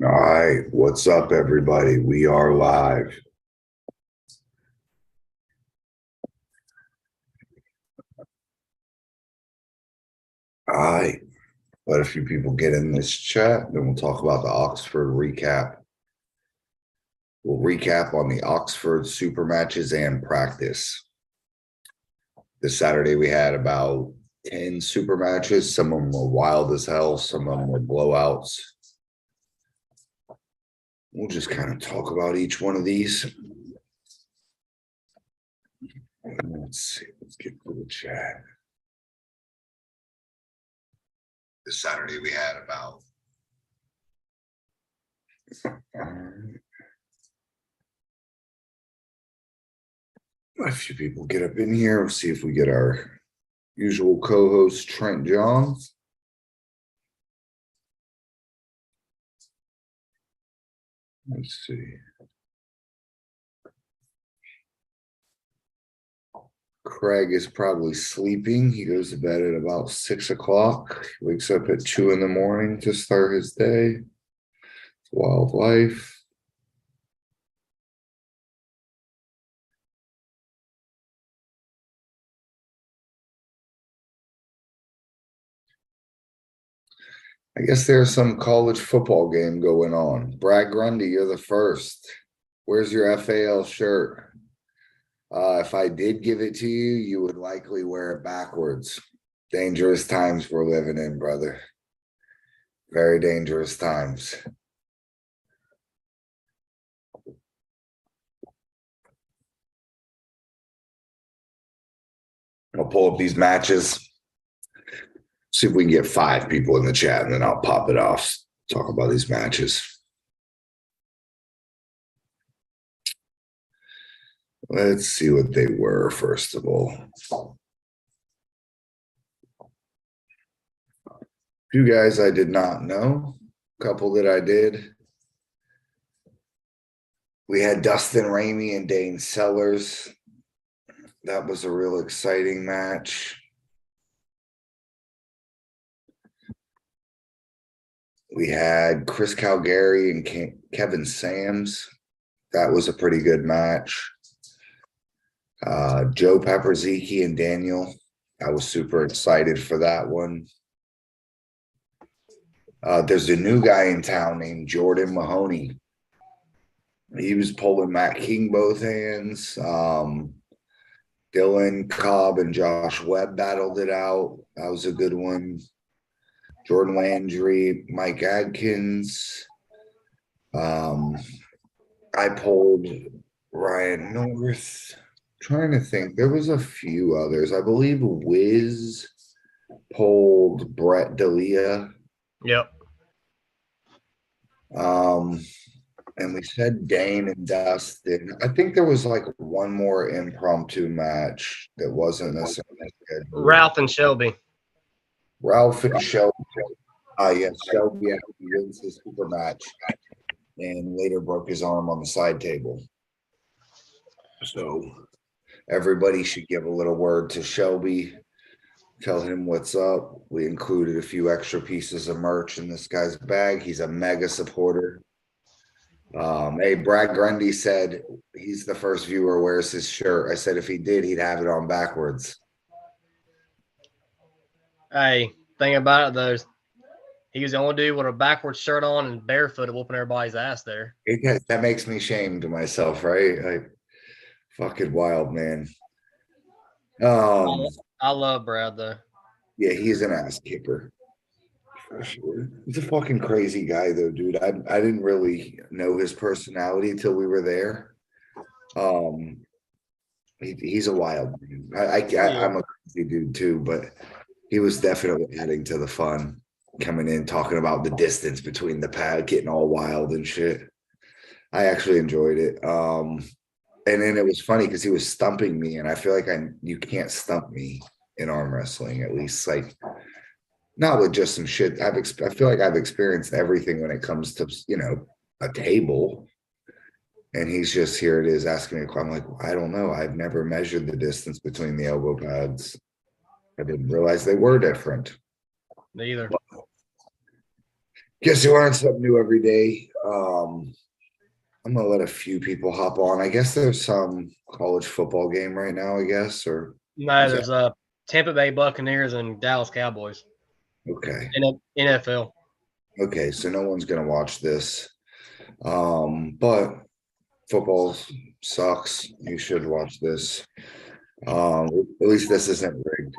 All right, what's up, everybody? We are live. All right, let a few people get in this chat, then we'll talk about the Oxford recap. We'll recap on the Oxford super matches and practice. This Saturday, we had about 10 super matches. Some of them were wild as hell, some of them were blowouts. We'll just kind of talk about each one of these. Let's see, let's get to the chat. This Saturday, we had about a few people get up in here. We'll see if we get our usual co-host, Trent Johns. Let's see. Craig is probably sleeping. He goes to bed at about 6 o'clock. Wakes up at 2 in the morning to start his day. It's wild life. I guess there's some college football game going on. Brad Grundy, you're the first. Where's your FAL shirt? If I did give it to you, you would likely wear it backwards. Dangerous times we're living in, brother. Very dangerous times. I'll pull up these matches. See if we can get 5 people in the chat, and then I'll pop it off. Talk about these matches. Let's see what they were, first of all. A few guys I did not know. A couple that I did. We had Dustin Ramey and Dane Sellers. That was a real exciting match. We had Chris Calgary and Kevin Sams. That was a pretty good match. Joe Pepperzicki and Daniel. I was super excited for that one. There's a new guy in town named Jordan Mahoney. He was pulling Matt King both hands. Dylan Cobb and Josh Webb battled it out. That was a good one. Jordan Landry, Mike Adkins. I pulled Ryan North. Trying to think. There was a few others. I believe Wiz pulled Brett D'Elia. Yep. And we said Dane and Dustin. I think there was like one more impromptu match that wasn't necessarily good. Ralph and Shelby. Ralph and Shelby. Yes, Shelby wins his super match and later broke his arm on the side table. So everybody should give a little word to Shelby. Tell him what's up. We included a few extra pieces of merch in this guy's bag. He's a mega supporter. Hey, Brad Grundy said he's the first viewer wears his shirt. I said if he did, he'd have it on backwards. Hey, thing about it though, he was the only dude with a backwards shirt on and barefoot whooping everybody's ass there. That makes me ashamed of myself, right? Fucking wild, man. I love Brad though. Yeah, he's an ass kicker. For sure. He's a fucking crazy guy though, dude. I didn't really know his personality until we were there. He's a wild dude. I'm a crazy dude too, but he was definitely adding to the fun. Coming in, talking about the distance between the pad, getting all wild and shit. I actually enjoyed it. And then it was funny because he was stumping me, and I feel like you can't stump me in arm wrestling, at least like not with just some shit. I feel like I've experienced everything when it comes to a table. And he's just here it is asking me. I'm like, I don't know. I've never measured the distance between the elbow pads. I didn't realize they were different. Neither. Guess you learn something new every day. I'm gonna let a few people hop on. I guess there's some college football game right now, I guess, or No, is there's that Tampa Bay Buccaneers and Dallas Cowboys okay? in NFL. Okay, so no one's gonna watch this. But football sucks. You should watch this. At least this isn't rigged.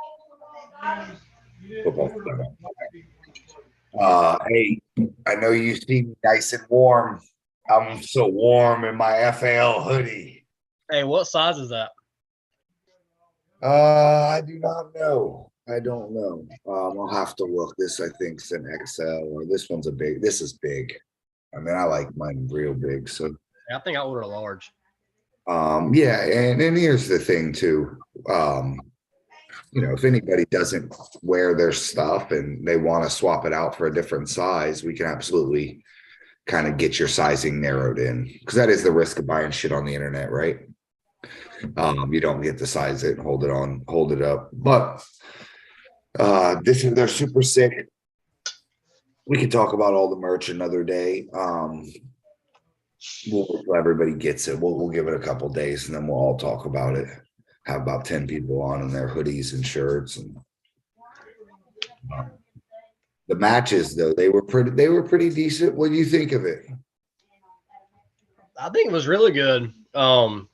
Football. Hey, I know you see me nice and warm. I'm so warm in my FAL hoodie. Hey, what size is that? I do not know. I don't know. I'll have to look. This I think is an XL, or this one's a big. This is big. I mean, I like mine real big. So, I think I ordered a large. yeah, and here's the thing too. If anybody doesn't wear their stuff and they want to swap it out for a different size, we can absolutely kind of get your sizing narrowed in, because that is the risk of buying shit on the internet, right? You don't get to size it and hold it up. But they're super sick. We can talk about all the merch another day. Everybody gets it. We'll give it a couple days and then we'll all talk about it. Have about 10 people on in their hoodies and shirts. And the matches, though, they were pretty decent. What do you think of it? I think it was really good. I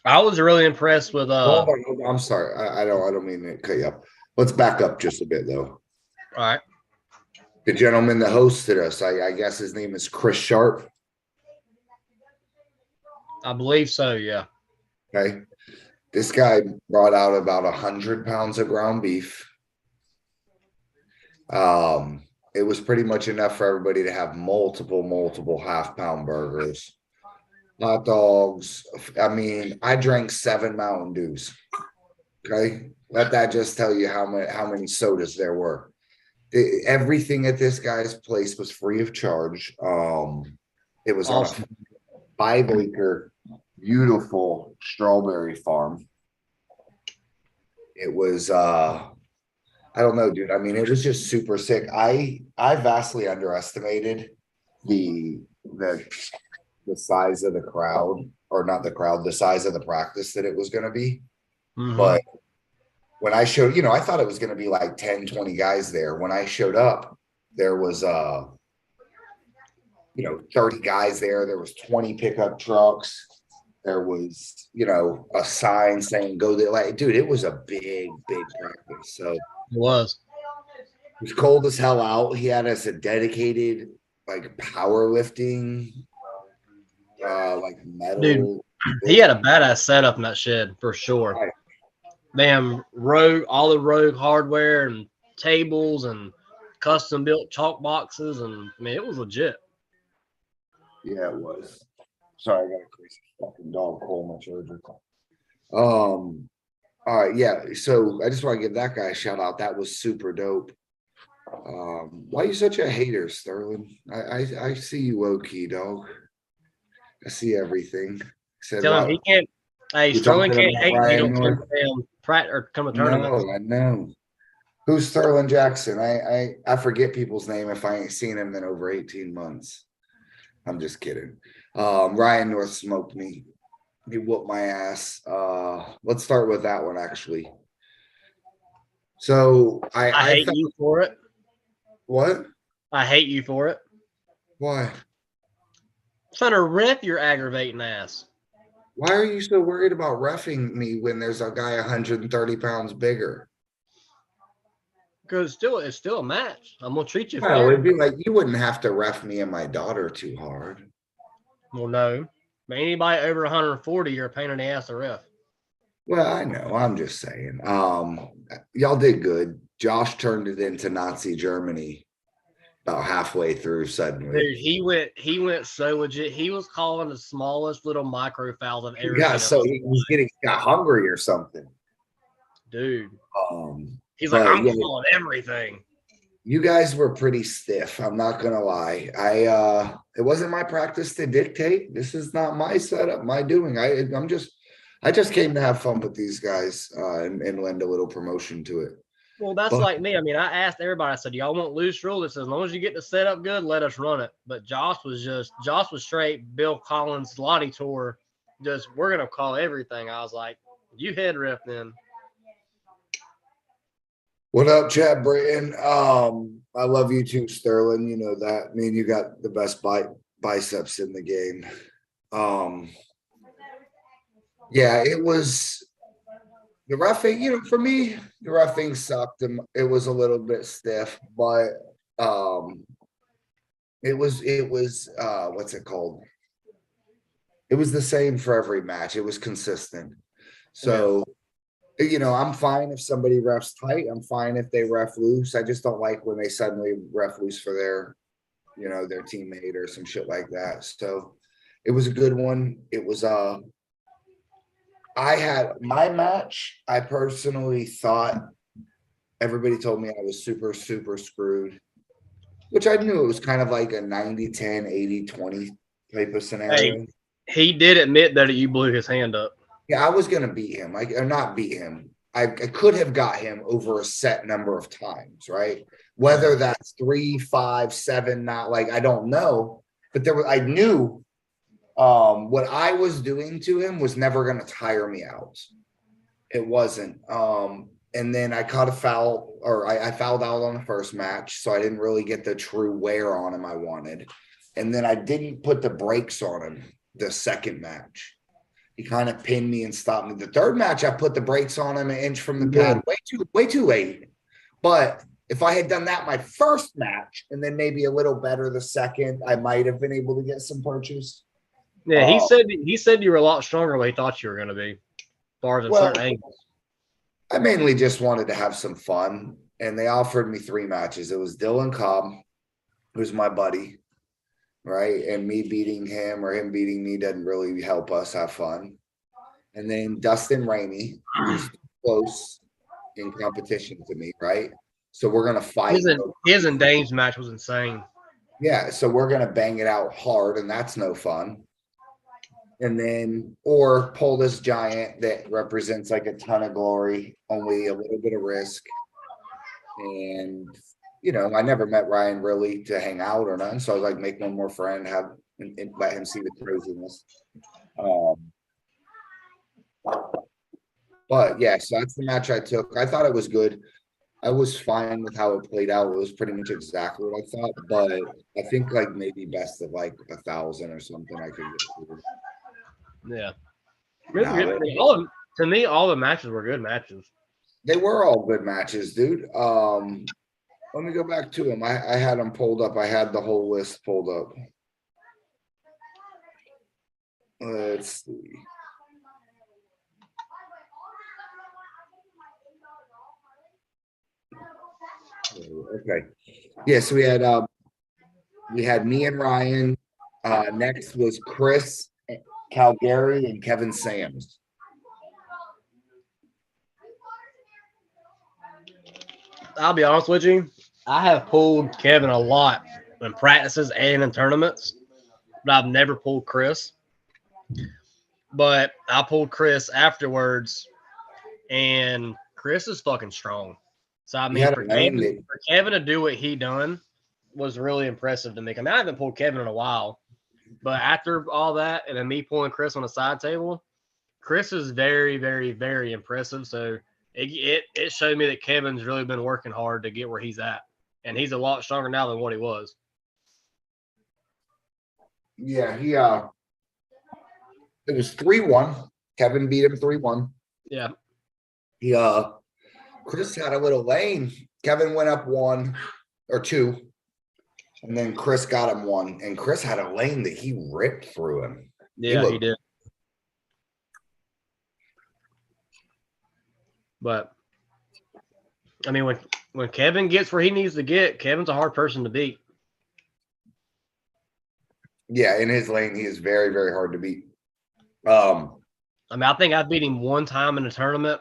was really impressed with Hold on. I'm sorry. I don't mean to cut you up. Let's back up just a bit, though. All right. The gentleman that hosted us, I guess his name is Chris Sharp. I believe so, yeah. Okay. This guy brought out about 100 pounds of ground beef. It was pretty much enough for everybody to have multiple half-pound burgers, hot dogs. I mean, I drank 7 Mountain Dews. Okay. Let that just tell you how many sodas there were. Everything at this guy's place was free of charge. It was awesome. On a 5-acre, beautiful strawberry farm. It was, I don't know, dude. I mean, it was just super sick. I vastly underestimated the size of the crowd, or not the crowd, the size of the practice that it was going to be. Mm-hmm. But when I showed, I thought it was going to be like 10, 20 guys there. When I showed up, there was, 30 guys there. There was 20 pickup trucks. There was, a sign saying go there. Like, dude, it was a big practice. So it was cold as hell out. He had us a dedicated, like, powerlifting, like metal. Dude, he had a badass setup in that shed for sure. Right. Damn, all the Rogue hardware and tables and custom built chalk boxes, and I mean, it was legit. Yeah, it was. Sorry, I got a crazy fucking dog calling my charger. All right, yeah. So I just want to give that guy a shout out. That was super dope. Why are you such a hater, Sterling? I see you low key, dog. I see everything. Tell him he can't. Hey, Sterling can't hate you. Don't come to tournaments. No, I know. Who's Sterling Jackson? I forget people's name if I ain't seen him in over 18 months. I'm just kidding. Ryan North smoked me. He whooped my ass. Let's start with that one, actually. So I hate you for it. What? I hate you for it. Why? Trying to ref your aggravating ass. Why are you so worried about reffing me when there's a guy 130 pounds bigger? Because it's still a match. I'm gonna treat you fair. It'd be like you wouldn't have to ref me and my daughter too hard. Well, no. But anybody over 140, you're a pain in the ass to ref. Well, I know. I'm just saying. Y'all did good. Josh turned it into Nazi Germany about halfway through suddenly. Dude, he went so legit. He was calling the smallest little micro fouls I've ever seen. Yeah, so he got hungry or something. Dude. He's like, I'm calling everything. You guys were pretty stiff. I'm not gonna lie. It wasn't my practice to dictate. This is not my setup, my doing. I just came to have fun with these guys and lend a little promotion to it. Well, that's But like me. I mean, I asked everybody. I said, "Y'all want loose rules?" It says, "As long as you get the setup good, let us run it." But Josh was straight Bill Collins Lottie tour. Just we're gonna call everything. I was like, "You head ref then." what up, Chad Britton? I love you too, Sterling. You know that. Me and you got the best biceps in the game. Um, yeah, it was the roughing. For me, the roughing sucked. And it was a little bit stiff, but it was what's it called? It was the same for every match. It was consistent. So, I'm fine if somebody refs tight. I'm fine if they ref loose. I just don't like when they suddenly ref loose for their teammate or some shit like that. So it was a good one. It was I had my match. I personally thought everybody told me I was super, super screwed, which I knew it was kind of like a 90-10, 80-20 type of Hey, scenario. he did admit that you blew his hand up. Yeah, I was gonna beat him. Or not beat him. I could have got him over a set number of times, right? Whether that's 3, 5, 7, not like I don't know, but I knew what I was doing to him was never gonna tire me out. It wasn't. And then I caught a foul, or I fouled out on the first match, so I didn't really get the true wear on him I wanted. And then I didn't put the brakes on him the second match. He kind of pinned me and stopped me. The third match, I put the brakes on him an inch from the pad, way too late. But if I had done that my first match and then maybe a little better the second, I might have been able to get some purchase. Yeah, he said you were a lot stronger than he thought you were going to be, as far as in certain angles. I mainly just wanted to have some fun, and they offered me 3 matches. It was Dylan Cobb, who's my buddy, right? And me beating him or him beating me doesn't really help us have fun. And then Dustin Ramey, who's close in competition to me, right? So we're gonna fight. His and Dane's match was insane. Yeah, so we're gonna bang it out hard, and that's no fun. And then, or pull this giant that represents like a ton of glory, only a little bit of risk. And I never met Ryan really to hang out or nothing. So I was like, make one more friend, and let him see the craziness. But yeah, so that's the match I took. I thought it was good. I was fine with how it played out. It was pretty much exactly what I thought, but I think like maybe best of like 1,000 or something I could get through. Yeah. To me, all the matches were good matches. They were all good matches, dude. Let me go back to them. I had them pulled up. I had the whole list pulled up. Let's see. Okay. Yeah, so we had me and Ryan. Next was Chris Calgary and Kevin Sams. I'll be honest with you. I have pulled Kevin a lot in practices and in tournaments, but I've never pulled Chris. But I pulled Chris afterwards, and Chris is fucking strong. So I mean, for Kevin to do what he done was really impressive to me. I mean, I haven't pulled Kevin in a while, but after all that, and then me pulling Chris on the side table, Chris is very, very, very impressive. So it showed me that Kevin's really been working hard to get where he's at, and he's a lot stronger now than what he was. Yeah, it was 3-1. Kevin beat him 3-1. Yeah. Chris had a little lane. Kevin went up 1 or 2, and then Chris got him 1. And Chris had a lane that he ripped through him. Yeah, he did. But I mean, when Kevin gets where he needs to get, Kevin's a hard person to beat. Yeah, in his lane, he is very, very hard to beat. I mean, I think I beat him one time in a tournament,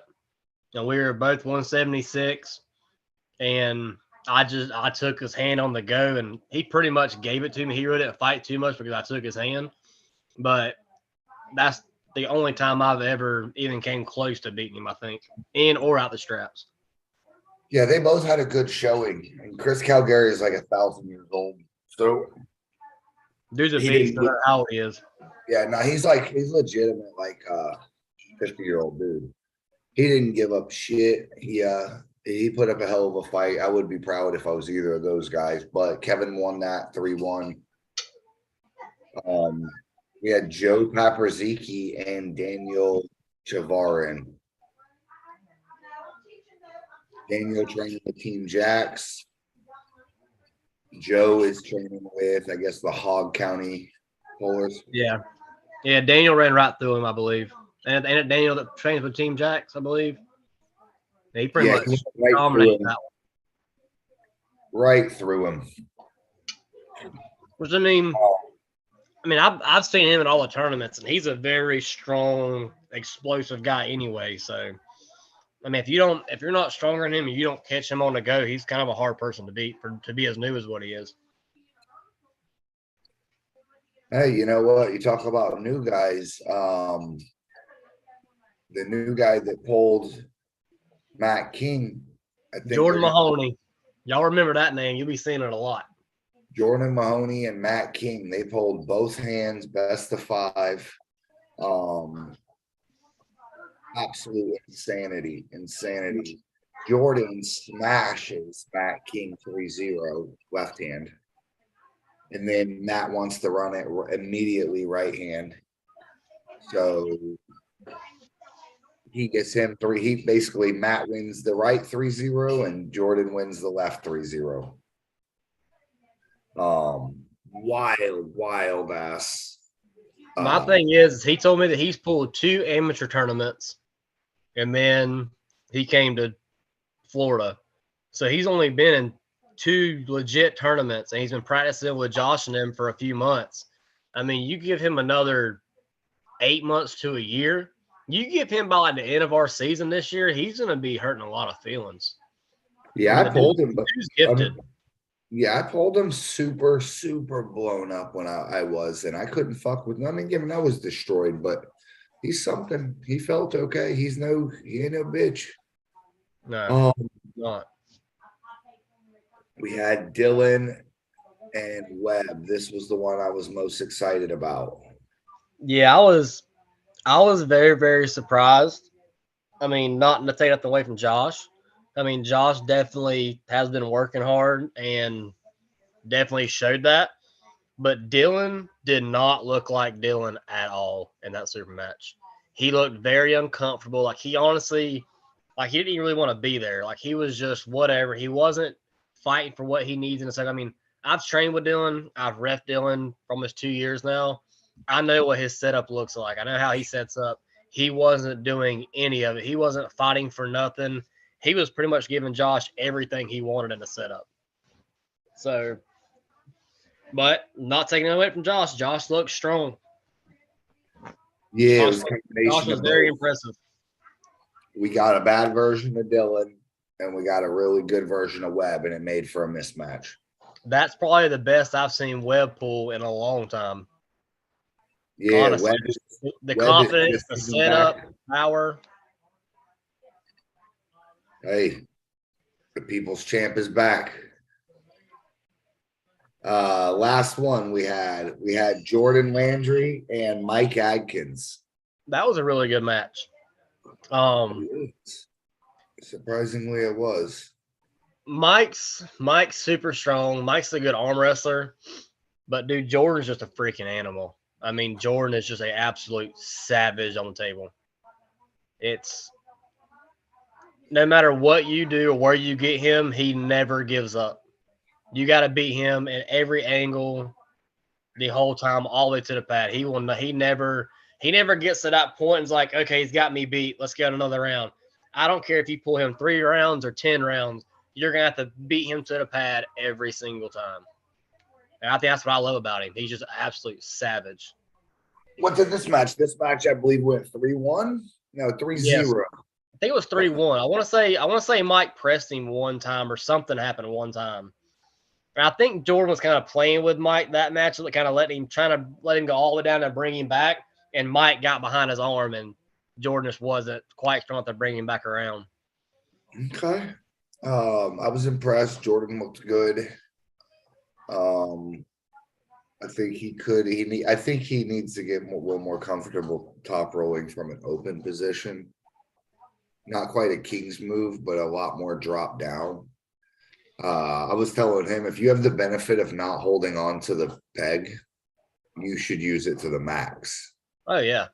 and we were both 176, and I took his hand on the go, and he pretty much gave it to me. He really didn't fight too much because I took his hand, but that's the only time I've ever even came close to beating him, I think, in or out the straps. Yeah, they both had a good showing. And Chris Calgary is like 1,000 years old. So Dude's a he beast, didn't no get, matter how old he is. yeah, no, he's legitimate, like 50-year-old dude. He didn't give up shit. He put up a hell of a fight. I would be proud if I was either of those guys, but Kevin won that 3-1. We had Joe Paparziki and Daniel Chavarin. Daniel training with Team Jacks. Joe is training with, I guess, the Hogg County Pullers. Yeah. Yeah, Daniel ran right through him, I believe. And Daniel that trains with Team Jacks, I believe. Yeah, he pretty much dominated that one. Right through him. Which I mean, I've seen him in all the tournaments, and he's a very strong, explosive guy anyway. So, I mean, if you're not stronger than him and you don't catch him on the go, he's kind of a hard person to beat to be as new as what he is. Hey, you know what? You talk about new guys. The new guy that pulled Matt King, I think Jordan Mahoney. Y'all remember that name? You'll be seeing it a lot. Jordan Mahoney and Matt King, they pulled both hands, best of 5. Absolute insanity. Jordan smashes Matt King 3-0 left hand. And then Matt wants to run it immediately right hand. So he gets him 3. Matt wins the right 3-0 and Jordan wins the left 3-0. Wild ass. My thing is he told me that he's pulled 2 amateur tournaments and then he came to Florida. So he's only been in 2 legit tournaments and he's been practicing with Josh and them for a few months. I mean, you give him another 8 months to a year. You give him by like the end of our season this year, he's going to be hurting a lot of feelings. Yeah, I pulled him, but he's gifted. Yeah, I pulled him super, super blown up when I was, and I couldn't fuck with him. I mean, given I was destroyed, but he's something. He felt okay. He ain't no bitch. No, not. We had Dylan and Webb. This was the one I was most excited about. Yeah, I was very, very surprised. I mean, not to take nothing away from Josh. I mean, Josh definitely has been working hard and definitely showed that. But Dylan did not look like Dylan at all in that super match. He looked very uncomfortable. Like he honestly, like he didn't really want to be there. Like he was just whatever. He wasn't fighting for what he needs in a second. I mean, I've trained with Dylan. I've ref Dylan for almost 2 years now. I know what his setup looks like. I know how he sets up. He wasn't doing any of it. He wasn't fighting for nothing. He was pretty much giving Josh everything he wanted in the setup. So, but not taking it away from Josh. Josh looks strong. Yeah, Josh was very impressive. We got a bad version of Dylan, and we got a really good version of Webb, and it made for a mismatch. That's probably the best I've seen Webb pull in a long time. Yeah, honestly, the confidence, the setup, power. Hey, the people's champ is back. Last one we had Jordan Landry and Mike Adkins. That was a really good match. Surprisingly, it was. Mike's super strong. Mike's a good arm wrestler, but dude, Jordan's just a freaking animal. I mean, Jordan is just an absolute savage on the table. It's no matter what you do or where you get him, he never gives up. You got to beat him at every angle, the whole time, all the way to the pad. He never gets to that point and's like, okay, he's got me beat. Let's get another round. I don't care if you pull him 3 rounds or 10 rounds. You're going to have to beat him to the pad every single time. And I think that's what I love about him. He's just an absolute savage. What did this match? This match, I believe, went 3-1? No, 3-0. Yes. I think it was 3-1. I want to say Mike pressed him one time or something happened one time. And I think Jordan was kind of playing with Mike that match, kind of trying to let him go all the way down and bring him back. And Mike got behind his arm, and Jordan just wasn't quite strong enough to bring him back around. Okay. I was impressed. Jordan looked good. I think he could. I think he needs to get a little more comfortable top rolling from an open position. Not quite a king's move, but a lot more drop down. I was telling him if you have the benefit of not holding on to the peg, you should use it to the max. Oh yeah.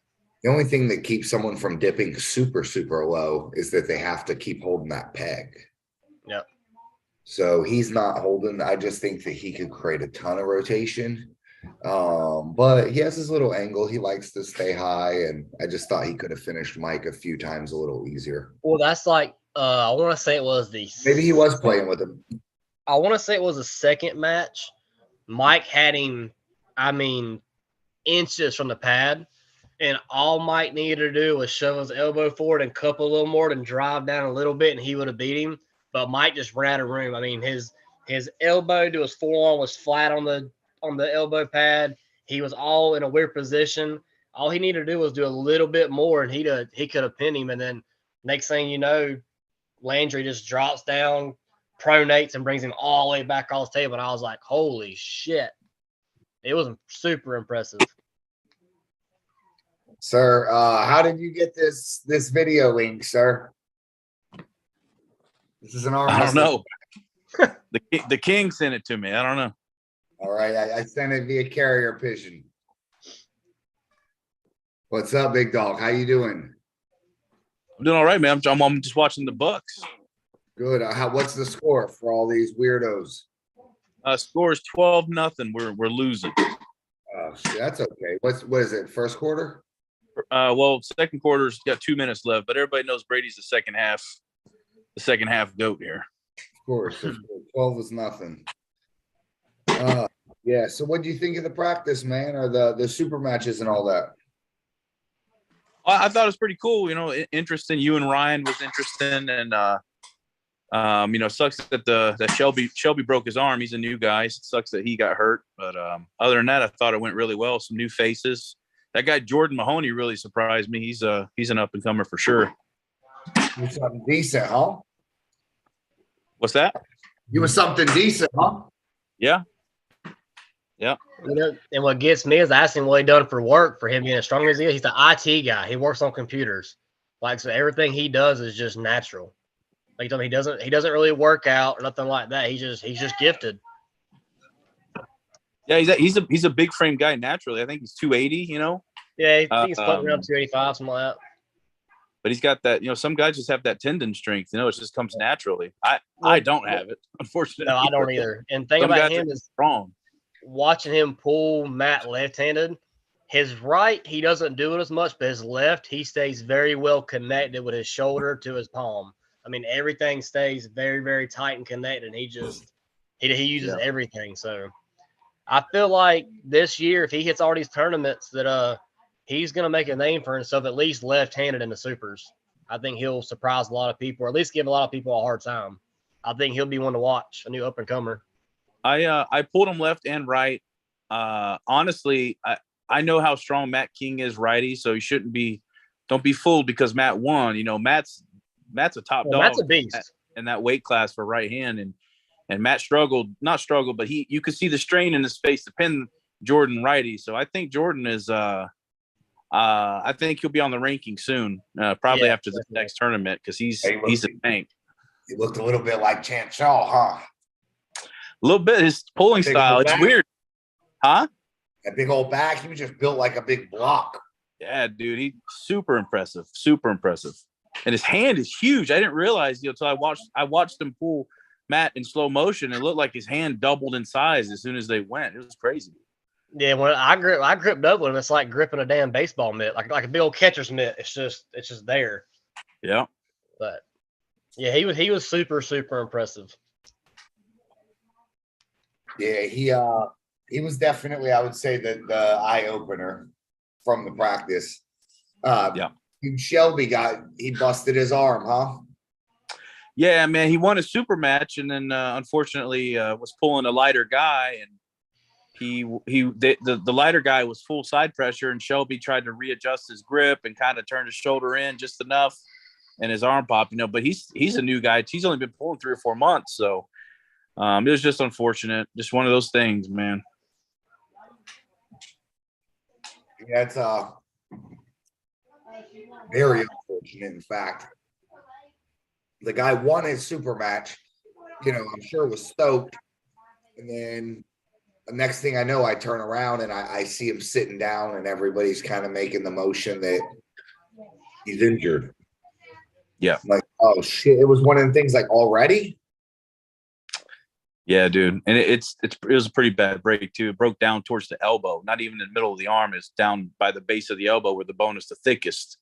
The only thing that keeps someone from dipping super, super low is that they have to keep holding that peg. Yep. So he's not holding. I just think that he could create a ton of rotation. But he has his little angle. He likes to stay high, and I just thought he could have finished Mike a few times a little easier. Well, that's like I want to say it was Maybe he was playing with him. I want to say it was the second match. Mike had him, I mean, inches from the pad, and all Mike needed to do was shove his elbow forward and cup a little more and drive down a little bit, and he would have beat him. But Mike just ran out of room. I mean, his elbow to his forearm was flat on the elbow pad. He was all in a weird position. All he needed to do was do a little bit more, and he could have pinned him. And then next thing you know, Landry just drops down, pronates, and brings him all the way back off the table. And I was like, holy shit. It was super impressive. Sir, how did you get this video link, sir? This is an arm. I don't know. The king sent it to me. I don't know. All right, I sent it via carrier pigeon. What's up, big dog? How you doing? I'm doing all right, man. I'm just watching the Bucks. Good. What's the score for all these weirdos? Score is 12-0. We're losing. That's okay. What is it? First quarter? Well, second quarter's got 2 minutes left, but everybody knows Brady's the second half goat here. Of course. 12 is nothing. Yeah. So what do you think of the practice, man, or the super matches and all that? I thought it was pretty cool. You know, interesting. You and Ryan was interesting, and you know, sucks that Shelby broke his arm. He's a new guy. It sucks that he got hurt. But other than that, I thought it went really well. Some new faces. That guy Jordan Mahoney really surprised me. He's an up and comer for sure. You was something decent, huh? What's that? You was something decent, huh? Yeah. Yeah. You know, and what gets me is asking what he done for work for him being as strong as he is. He's the IT guy. He works on computers. Like, so everything he does is just natural. Like, he doesn't really work out or nothing like that. He's just gifted. Yeah, he's a big frame guy naturally. I think he's 280, you know. Yeah, I think he's floating around 285, something like that. But he's got that, you know, some guys just have that tendon strength, you know, it just comes naturally. I don't have it, unfortunately. No, I don't either. And the thing about him is strong. Watching him pull Matt left-handed, his right, he doesn't do it as much, but his left, he stays very well connected with his shoulder to his palm. I mean, everything stays very, very tight and connected. And he uses everything. So I feel like this year, if he hits all these tournaments, that he's going to make a name for himself, at least left-handed in the supers. I think he'll surprise a lot of people, or at least give a lot of people a hard time. I think he'll be one to watch, a new up-and-comer. I pulled him left and right. Honestly, I know how strong Matt King is righty, so don't be fooled because Matt won. You know, Matt's a top dog. Matt's a beast in that weight class for right hand, and Matt not struggled, but you could see the strain in his face to pin Jordan righty. So I think Jordan is I think he'll be on the ranking soon, probably after the next tournament because he's a tank. He looked a little bit like Chant Shaw, huh? A little bit. His pulling style, it's weird. Huh? That big old back, he was just built like a big block. Yeah, dude, he's super impressive. Super impressive. And his hand is huge. I didn't realize, until I watched him pull Matt in slow motion. It looked like his hand doubled in size as soon as they went. It was crazy. Yeah, when I grip double him, it's like gripping a damn baseball mitt, like a big old catcher's mitt. It's just there. Yeah. But yeah, he was super, super impressive. Yeah, he was definitely, I would say, the eye opener from the practice. Shelby he busted his arm, huh? Yeah, man, he won a super match and then unfortunately was pulling a lighter guy, and the lighter guy was full side pressure, and Shelby tried to readjust his grip and kind of turned his shoulder in just enough, and his arm popped, but he's a new guy. He's only been pulling 3 or 4 months. So it was just unfortunate. Just one of those things, man. Yeah, it's very unfortunate. In fact, the guy won his super match, I'm sure was stoked. And then the next thing I know, I turn around and I see him sitting down and everybody's kind of making the motion that he's injured. Yeah. I'm like, oh shit. It was one of the things like already. Yeah, dude. And it was a pretty bad break too. It broke down towards the elbow, not even in the middle of the arm. It's down by the base of the elbow where the bone is the thickest.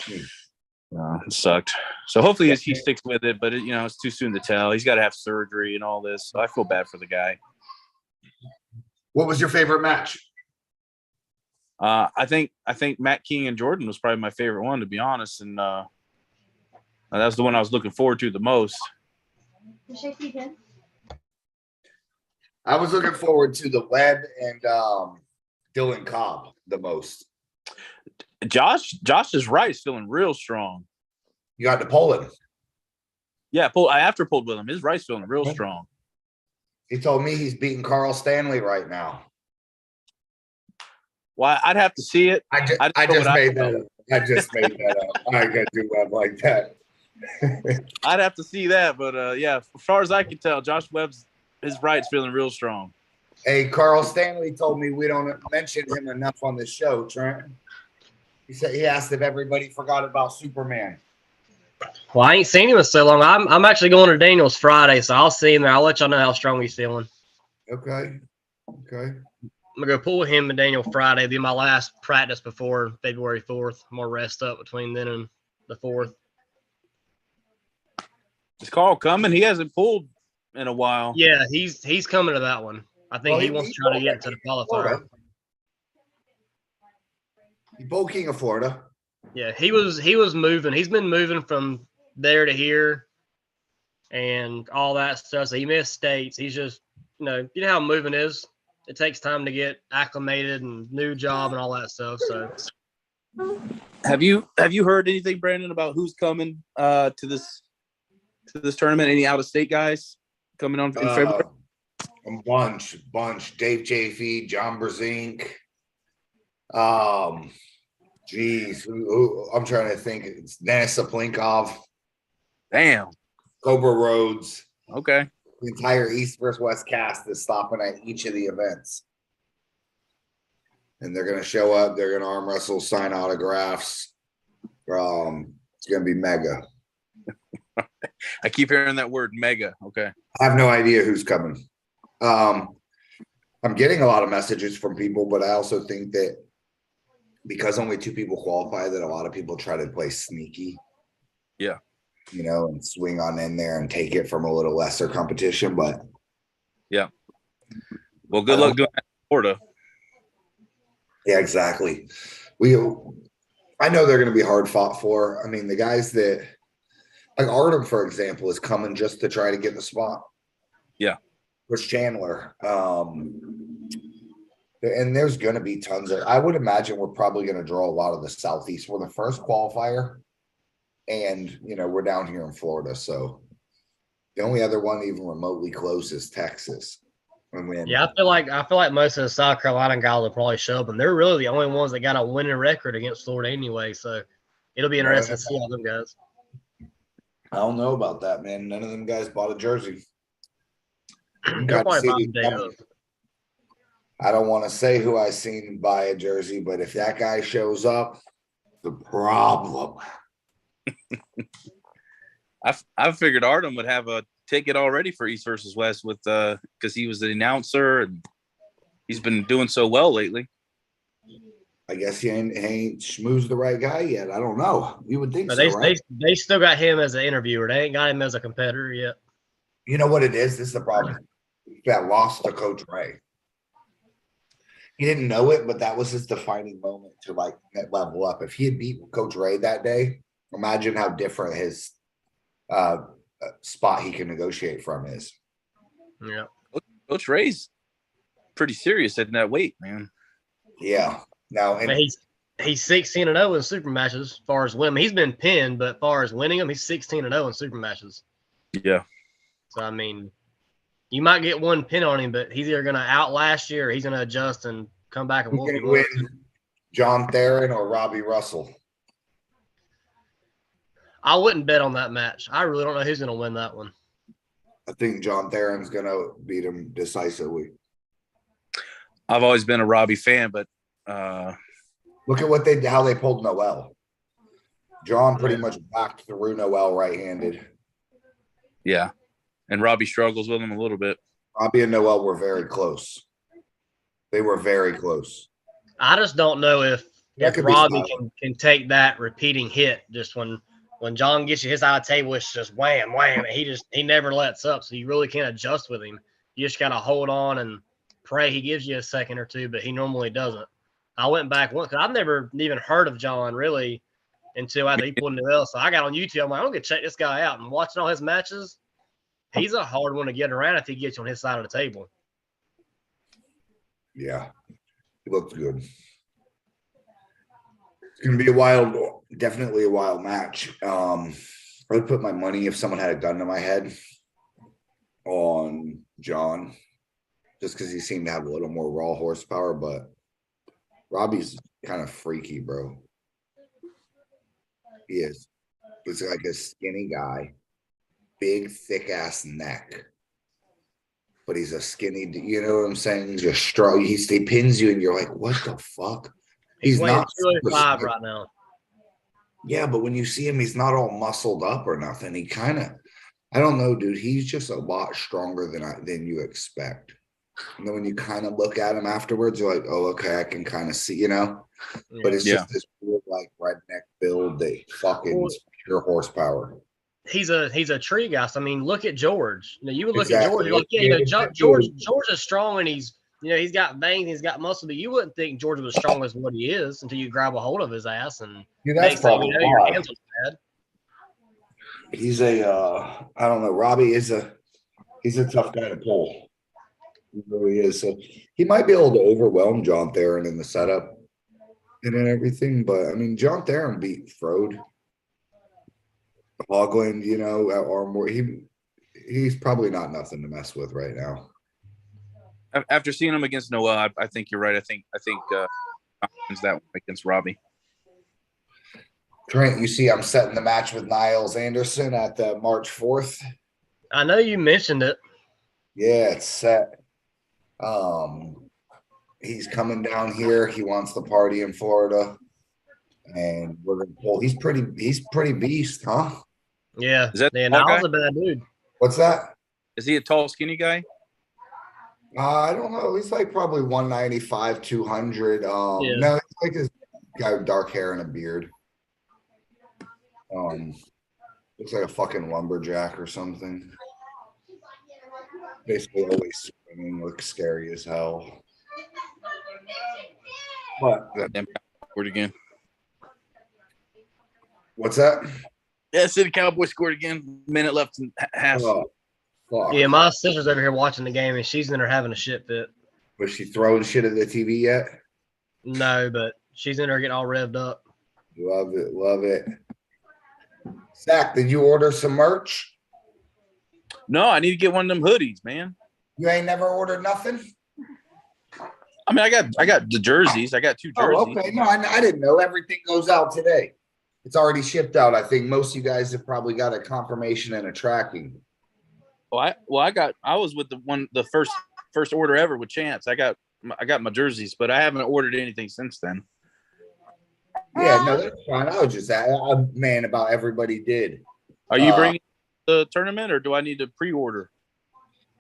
It sucked. So hopefully he sticks with it, but it's too soon to tell. He's got to have surgery and all this. So I feel bad for the guy. What was your favorite match? I think Matt King and Jordan was probably my favorite one, to be honest. And that was the one I was looking forward to the most. I was looking forward to the Webb and Dylan Cobb the most. Josh's right is feeling real strong. You got to Poland. Yeah, I after pulled with him. His right's feeling real strong. He told me he's beating Carl Stanley right now. Well, I'd have to see it. I just made that up. I gotta do Webb like that. I'd have to see that, but yeah, as far as I can tell, Josh Webb's his right's feeling real strong. Hey, Carl Stanley told me we don't mention him enough on the show, Trent. He said he asked if everybody forgot about Superman. Well, I ain't seen him in so long. I'm actually going to Daniels Friday, so I'll see him there. I'll let y'all know how strong he's feeling. Okay. I'm gonna go pull him and Daniel Friday. It'll be my last practice before February 4th. I'm gonna rest up between then and the 4th. Is Carl coming? He hasn't pulled in a while. Yeah, he's coming to that one. I think he wants to try to get into the qualifier. He pulled King of Florida. Yeah, he was moving. He's been moving from there to here and all that stuff. So he missed states. He's just, you know how moving is. It takes time to get acclimated and new job and all that stuff. So have you heard anything, Brandon, about who's coming to this tournament? Any out of state guys coming on in February? A bunch. Dave Chafee, John Brezink. Geez, I'm trying to think. It's Dennis Saplinkov. Damn. Cobra Rhodes. Okay. The entire East versus West cast is stopping at each of the events. And they're going to show up. They're going to arm wrestle, sign autographs. It's going to be mega. I keep hearing that word, mega. Okay. I have no idea who's coming. I'm getting a lot of messages from people, but I also think that because only 2 people qualify, that a lot of people try to play sneaky. Yeah. And swing on in there and take it from a little lesser competition. But yeah. Well, good luck doing that in Florida. Yeah, exactly. I know they're going to be hard fought for. I mean, the guys that like Artem, for example, is coming just to try to get the spot. Yeah. Chris Chandler. And there's going to be tons of, I would imagine we're probably going to draw a lot of the Southeast. We're the first qualifier. And, we're down here in Florida. So the only other one even remotely close is Texas. Yeah, I feel like most of the South Carolina guys will probably show up, and they're really the only ones that got a winning record against Florida anyway. So it'll be interesting to see all them guys. I don't know about that, man. None of them guys bought a jersey. They'll probably buy them day of. I don't want to say who I seen buy a jersey, but if that guy shows up, the problem. I figured Artem would have a ticket already for East versus West with because he was the announcer and he's been doing so well lately. I guess he ain't schmoozed the right guy yet. I don't know. You would think so, right? They still got him as an interviewer. They ain't got him as a competitor yet. You know what it is? This is the problem. He got lost to Coach Ray. He didn't know it, but that was his defining moment to level up. If he had beat Coach Ray that day, imagine how different his spot he can negotiate from is. Yeah. Coach Ray's pretty serious at that weight, man. Yeah. Now, and He's 16-0 in super matches as far as winning. He's been pinned, but as far as winning them, he's 16-0 in super matches. Yeah. So, I mean, you might get one pin on him, but he's either going to outlast you or he's going to adjust and come back and Who's going to win, John Theron or Robbie Russell? I wouldn't bet on that match. I really don't know who's going to win that one. I think John Theron's going to beat him decisively. I've always been a Robbie fan, but look at how they pulled Noel. John pretty much backed through Noel right-handed. Yeah, and Robbie struggles with him a little bit. Robbie and Noel were very close. They were very close. I just don't know if Robbie can take that repeating hit. Just when John gets you his side of the table, it's just wham, wham. He never lets up, so you really can't adjust with him. You just gotta hold on and pray he gives you a second or two, but he normally doesn't. I went back once because I've never even heard of John really until after he pulled Noel. So I got on YouTube. I'm like, I'm gonna check this guy out. And watching all his matches, he's a hard one to get around if he gets you on his side of the table. Yeah, he looked good. It's gonna be definitely a wild match. I would put my money if someone had a gun to my head on John, just because he seemed to have a little more raw horsepower, but Robbie's kind of freaky, bro. He is. He's like a skinny guy, big, thick-ass neck. But he's a skinny, you know what I'm saying? He's just strong. He pins you, and you're like, what the fuck? He's not 205 right now. Yeah, but when you see him, he's not all muscled up or nothing. He kind of, I don't know, dude. He's just a lot stronger than you expect. And then when you kind of look at him afterwards, you're like, oh, okay, I can kind of see, you know? Yeah. But it's just this weird, like, redneck build that fucking pure horsepower. He's a tree guy. So, I mean, look at George. You know, you would look at George, you're like, George is strong and he's got veins, he's got muscle, but you wouldn't think George was strong as what he is until you grab a hold of his ass and that's probably your hands are bad. He's I don't know. Robbie he's a tough guy to pull. He really is. So he might be able to overwhelm John Theron in the setup and everything. But I mean, John Theron beat Frode. Hogland, you know, at Armor. He's probably not nothing to mess with right now. After seeing him against Noel, I think you're right. I think that one against Robbie. Trent, you see, I'm setting the match with Niles Anderson at the March 4th. I know you mentioned it. Yeah, it's set. He's coming down here. He wants the party in Florida, and we're gonna pull. He's pretty beast, huh? Yeah, is that Niles a bad dude. What's that? Is he a tall, skinny guy? I don't know. He's like probably 195, 200. No, he's like this guy with dark hair and a beard. Looks like a fucking lumberjack or something. Basically always swimming, looks scary as hell. What? Damn scored again. What's that? Yeah, City Cowboys scored again. Minute left in half. Oh, fuck. Yeah, my sister's over here watching the game, and she's in there having a shit fit. Was she throwing shit at the TV yet? No, but she's in there getting all revved up. Love it. Love it. Zach, did you order some merch? No, I need to get one of them hoodies, man. You ain't never ordered nothing? I mean, I got the jerseys. I got 2 jerseys. Oh, okay. No, I didn't know. Everything goes out today. It's already shipped out. I think most of you guys have probably got a confirmation and a tracking. I was with the first order ever with Chance. I got my jerseys, but I haven't ordered anything since then. Yeah, no, that's fine. I was just man about everybody did. Are you bringing the tournament, or do I need to pre-order?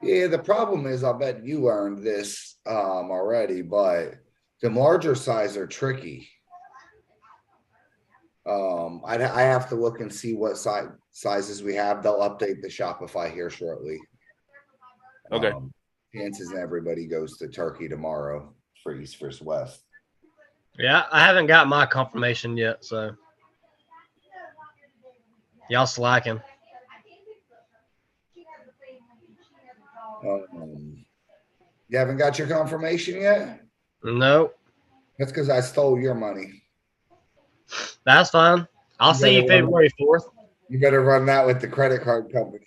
Yeah, the problem is, I bet you learned this already, but the larger size are tricky. I have to look and see what sizes we have. They'll update the Shopify here shortly. Okay. Chances everybody goes to Turkey tomorrow for East vs. West. Yeah, I haven't got my confirmation yet, so y'all slacking. You haven't got your confirmation yet? Nope. That's because I stole your money. That's fine. I'll see you February 4th. You better run that with the credit card company.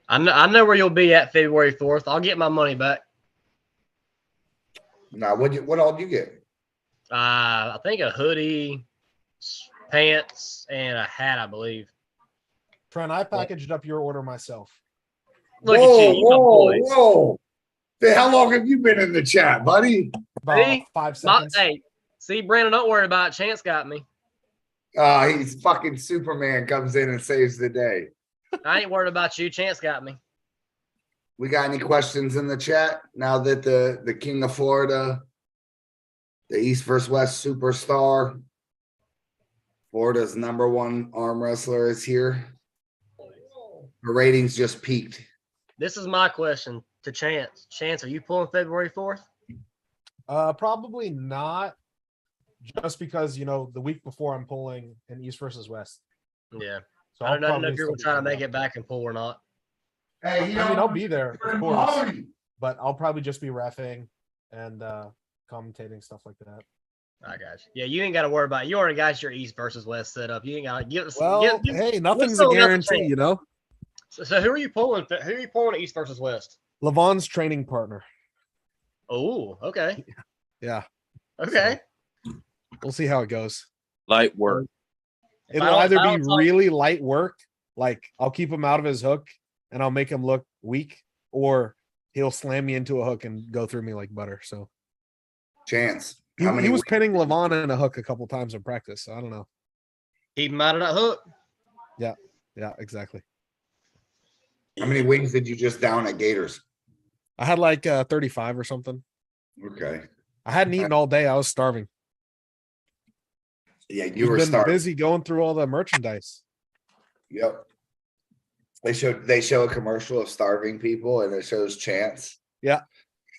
I know where you'll be at February 4th. I'll get my money back. Now, what all did you get? I think a hoodie, pants, and a hat, I believe. Trent, I packaged up your order myself. Look at you. Whoa. Hey, how long have you been in the chat, buddy? About 5 seconds. Hey, see, Brandon, don't worry about it. Chance got me. He's fucking Superman comes in and saves the day. I ain't worried about you. Chance got me. We got any questions in the chat now that the King of Florida, the East versus West superstar, Florida's #1 arm wrestler is here? Her ratings just peaked. This is my question to Chance. Chance, are you pulling February 4th? Probably not. Just because, the week before I'm pulling an East versus West. Yeah. So I don't know if you're still be trying to make coming it back and pull or not. Hey, I'll be there, of course. But I'll probably just be reffing and commentating, stuff like that. I got you. Yeah, you ain't got to worry about it. You already got your East versus West set up. You ain't got to get. Hey, nothing's a guarantee, So who are you pulling? Who are you pulling East versus West? Levon's training partner. Oh, okay. Yeah. Okay. So we'll see how it goes. Light work. It'll either be really light work, like I'll keep him out of his hook and I'll make him look weak, or he'll slam me into a hook and go through me like butter. So Chance. he was pinning Levon in a hook a couple times in practice. So I don't know. Keep him out of that hook. Yeah, exactly. How many wings did you just down at Gators? I had like 35 or something. Okay. I hadn't eaten all day. I was starving. Yeah, you were been busy going through all the merchandise. Yep. They show a commercial of starving people and it shows Chance. Yeah.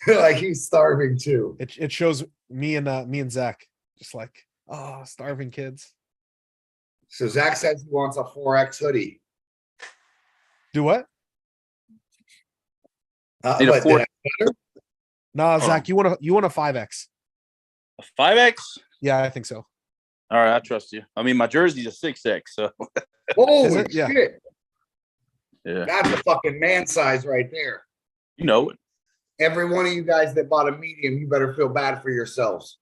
Like he's starving too. It shows me and Zach just like, oh, starving kids. So Zach says he wants a 4X hoodie. Do what? Need a 4. No, Zach, you want a 5X? A 5X? Yeah, I think so. All right, I trust you. I mean, my jersey's a 6X, so. Holy Yeah. shit. Yeah. That's a fucking man size right there. You know it. Every one of you guys that bought a medium, you better feel bad for yourselves.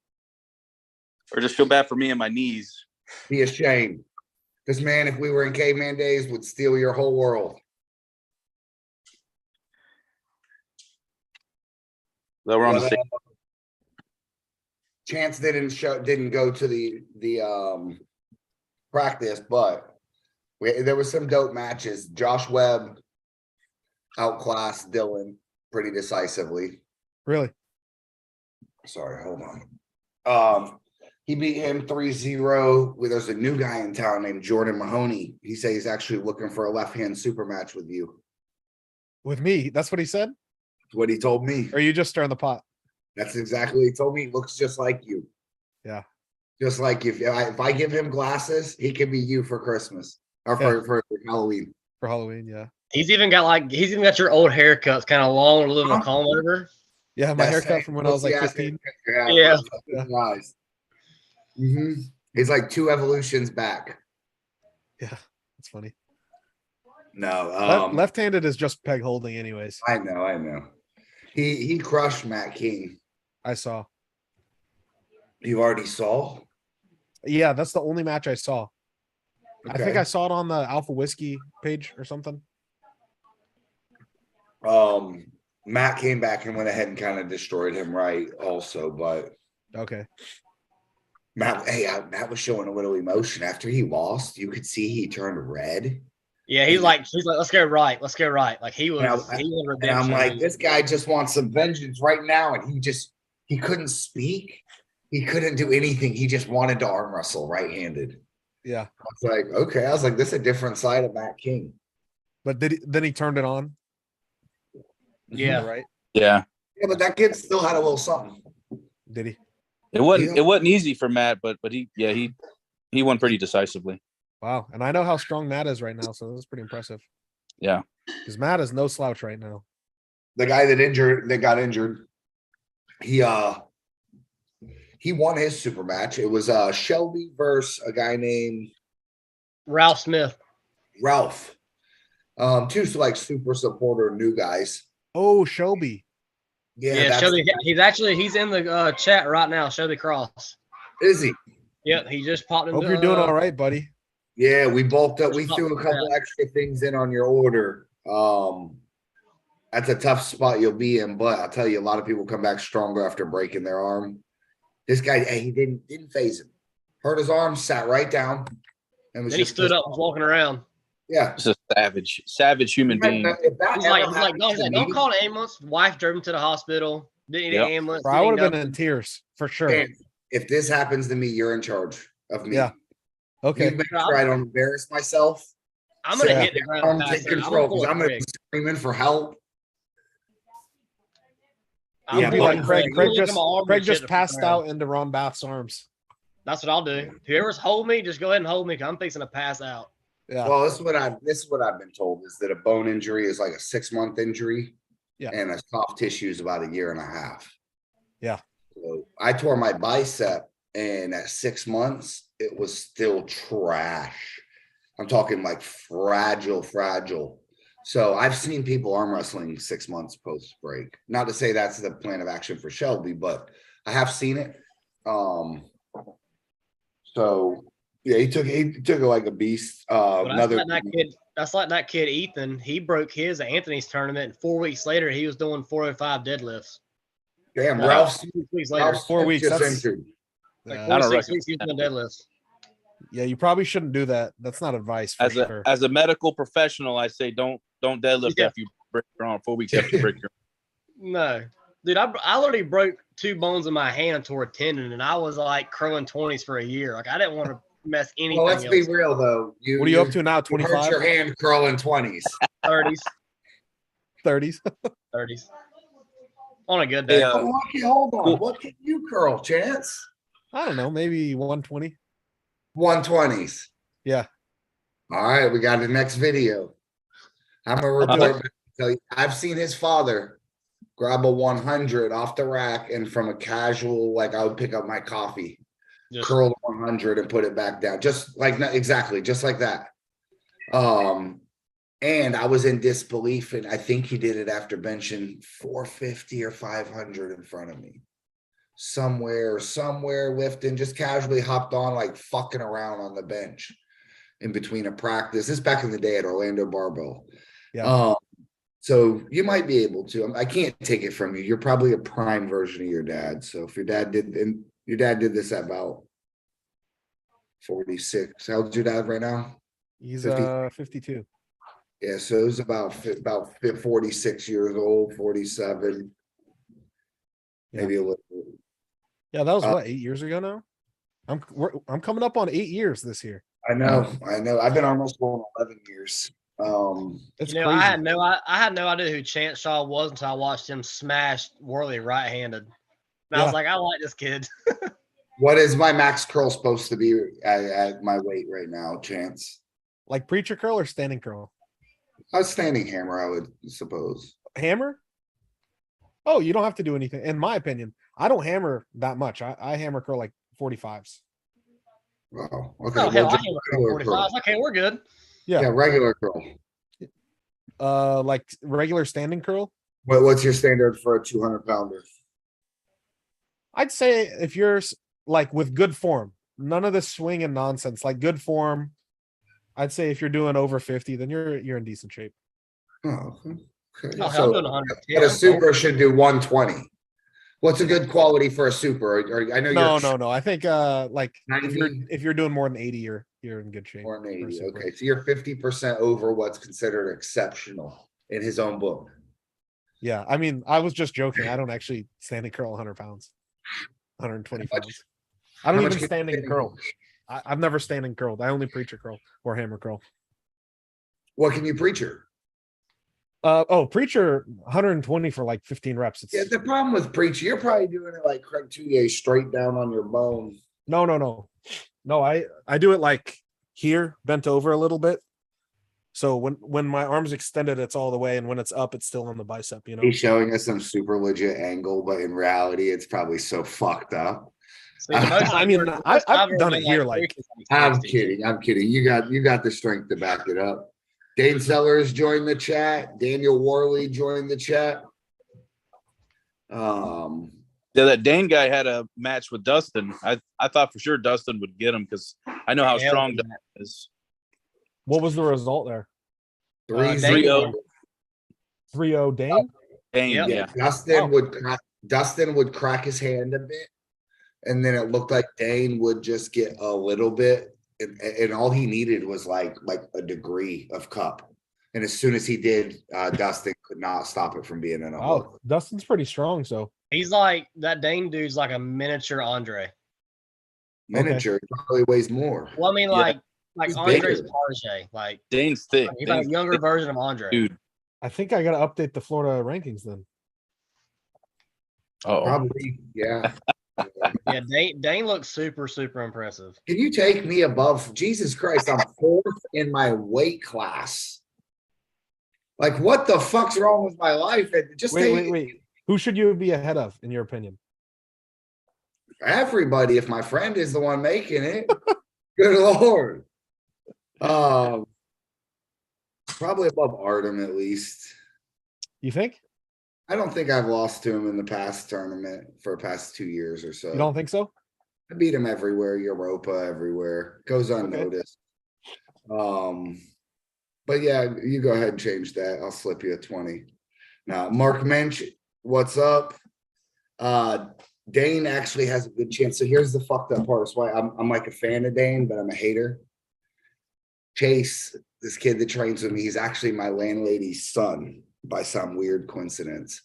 Or just feel bad for me and my knees. Be ashamed. Because, man, if we were in caveman days, would steal your whole world. That we're on the same. Chance didn't go to the practice, but there was some dope matches. Josh Webb outclassed Dylan pretty decisively. Really? Sorry, hold on. He beat him 3-0. There's a new guy in town named Jordan Mahoney. He said he's actually looking for a left-hand super match with you. With me? That's what he said? That's what he told me. Or are you just stirring the pot? That's exactly what he told me. He looks just like you. Yeah. Just like if I give him glasses, he can be you for Christmas or for Halloween. For Halloween, yeah. He's even got your old haircuts, kind of long with a little comb over. Yeah, my haircut from when I was like 15. Yeah. Nice. Mm-hmm. He's like 2 evolutions back. Yeah, that's funny. No, left-handed is just peg holding, anyways. I know. He crushed Matt King. I saw. You already saw? Yeah, that's the only match I saw. Okay. I think I saw it on the Alpha Whiskey page or something. Matt came back and went ahead and kind of destroyed him, right? Also, but okay. Matt was showing a little emotion after he lost. You could see he turned red. Yeah, he's like, let's go right. Like he was. And I'm like, this guy just wants some vengeance right now, and he couldn't speak. He couldn't do anything. He just wanted to arm wrestle right-handed. Yeah. I was like, okay. I was like, this is a different side of Matt King. But then he turned it on. Yeah. Right. Yeah. Yeah, but that kid still had a little something. Did he? It wasn't easy for Matt, but he won pretty decisively. Wow. And I know how strong Matt is right now, so that's pretty impressive. Yeah. Because Matt is no slouch right now. The guy that got injured, he won his super match. It was Shelby versus a guy named Ralph Smith. Ralph. Two like super supporter new guys. Oh, Shelby. Yeah, Shelby. He's in the chat right now. Shelby Cross. Is he? Yep, he just popped in. Hope you're doing all right, buddy. Yeah, we bulked up. We threw a couple extra things in on your order. That's a tough spot you'll be in, but I'll tell you, a lot of people come back stronger after breaking their arm. This guy, he didn't phase him. Hurt his arm, sat right down, and was then he stood up, was walking around. Yeah, it's a savage human being. He's like, don't call an ambulance. Wife drove him to the hospital. Didn't need an ambulance. Bro, I would have been in tears for sure. Man, if this happens to me, you're in charge of me. Yeah. Okay. You make sure I don't embarrass myself. I'm gonna hit the ground. Take control because I'm gonna be screaming for help. Yeah, be like Craig just passed out into Ron Bath's arms. That's what I'll do. Whoever's hold me, just go ahead and hold me. Cause I'm fixing to pass out. Yeah. Well, this is what I've been told is that a bone injury is like a 6-month injury. Yeah. And a soft tissue is about 1.5 years. Yeah. So I tore my bicep, and at 6 months, it was still trash. I'm talking like fragile. So I've seen people arm wrestling 6 months post break. Not to say that's the plan of action for Shelby, but I have seen it. So yeah, he took it like a beast. That's like that kid Ethan. He broke his at Anthony's tournament, and 4 weeks later he was doing 405 deadlifts. Damn, Ralph's 2 weeks later. 4 weeks. Like 46 weeks he was doing deadlifts. Yeah, you probably shouldn't do that. That's not advice. As a medical professional, I say don't deadlift after you break your arm. 4 weeks after you break your arm. No, dude, I literally broke 2 bones in my hand and tore a tendon, and I was like curling 20s for a year. Like I didn't want to mess anything. Well, let's be real though. What are you up to now? 25. Hurt your hand curling 20s. 30s. 30s. 30s. On a good day. Hold on. What can you curl, Chance? I don't know. Maybe 120. 120s. Yeah. All right, we got the next video. I'm gonna report back to tell you. I've seen his father grab a 100 off the rack, and from a casual, like I would pick up my coffee, curl the 100 and put it back down, just like that. And I was in disbelief, and I think he did it after benching 450 or 500 in front of me. Somewhere lifting, just casually hopped on, like fucking around on the bench in between a practice. This is back in the day at Orlando Barbell. Yeah. So you might be able to. I can't take it from you. You're probably a prime version of your dad. So if your dad did this at about 46. How old's your dad right now? He's 52. Yeah, so it was about 46 years old, 47, maybe a little. Yeah, that was what, 8 years ago now? I'm coming up on 8 years this year. I know. I've been almost going 11 years. It's crazy. I had no idea who Chance Shaw was until I watched him smash Worley right-handed. And I was like, I like this kid. What is my max curl supposed to be at my weight right now, Chance? Like preacher curl or standing curl? A standing hammer, I would suppose. Hammer? Oh, you don't have to do anything. In my opinion, I don't hammer that much. I hammer curl like 45s. Wow. Okay. Oh, hell, I hammer curl 45s. Okay, we're good. Yeah, regular curl. Like regular standing curl. What's your standard for a 200-pounder? I'd say if you're like with good form, none of the swing and nonsense, like good form. I'd say if you're doing over 50, then you're in decent shape. Oh, okay. Oh, So, I'm doing 110. but a super should do 120. What's a good quality for a super? Or I know no. I think like 90? if you're doing more than 80, you're in good shape. More than 80. Okay, so you're 50% over what's considered exceptional in his own book. Yeah, I mean, I was just joking. I don't actually standing curl 100 pounds, 120 pounds. I don't even standing curl. I've never standing curled. I only preacher curl or hammer curl. What can you preacher? Preacher 120 for like 15 reps. Yeah, the problem with preacher, you're probably doing it like Craig Touye, straight down on your bone. No. I do it like here, bent over a little bit. So when my arm's extended, it's all the way, and when it's up, it's still on the bicep. You know, he's showing us some super legit angle, but in reality, it's probably so fucked up. See, the most I mean, the I've most ever done been, it here, Rick like- is I'm 60. kidding. I'm kidding. You got the strength to back it up. Dane Sellers joined the chat. Daniel Worley joined the chat. Yeah, that Dane guy had a match with Dustin. I thought for sure Dustin would get him because I know how Hell strong yeah. Dustin is. What was the result there? 3-0. Daniel- 3-0 Dane? Dane, Yep. yeah. Dustin would crack his hand a bit, and then it looked like Dane would just get a little bit, and all he needed was like a degree of cup. And as soon as he did, Dustin could not stop it from being in a hook. Oh, Dustin's pretty strong, so He's like that Dane dude's like a miniature Andre. Miniature probably weighs more. Well, I mean, Yeah. like He's Andre's bigger. protege. Like Dane's thick. he's like a Dane's younger thick, version of Andre. dude. I think I gotta update the Florida rankings then. Oh, Probably, yeah. Yeah, Dane looks super, super impressive. Can you take me above? Jesus Christ, I'm fourth in my weight class. Like, what the fuck's wrong with my life? And just Wait. Who should you be ahead of, in your opinion? everybody. If my friend is the one making it, good lord. Probably above Artem at least. You think? I don't think I've lost to him in the past tournament for the past 2 years or so. You don't think so? I beat him everywhere, Europa everywhere. Goes unnoticed. But yeah, you go ahead and change that. I'll slip you a 20. Now, Mark Mensch, what's up? Dane actually has a good chance. So here's the fucked up part. That's why I'm like a fan of Dane, but I'm a hater. Chase, this kid that trains with me, he's actually my landlady's son by some weird coincidence.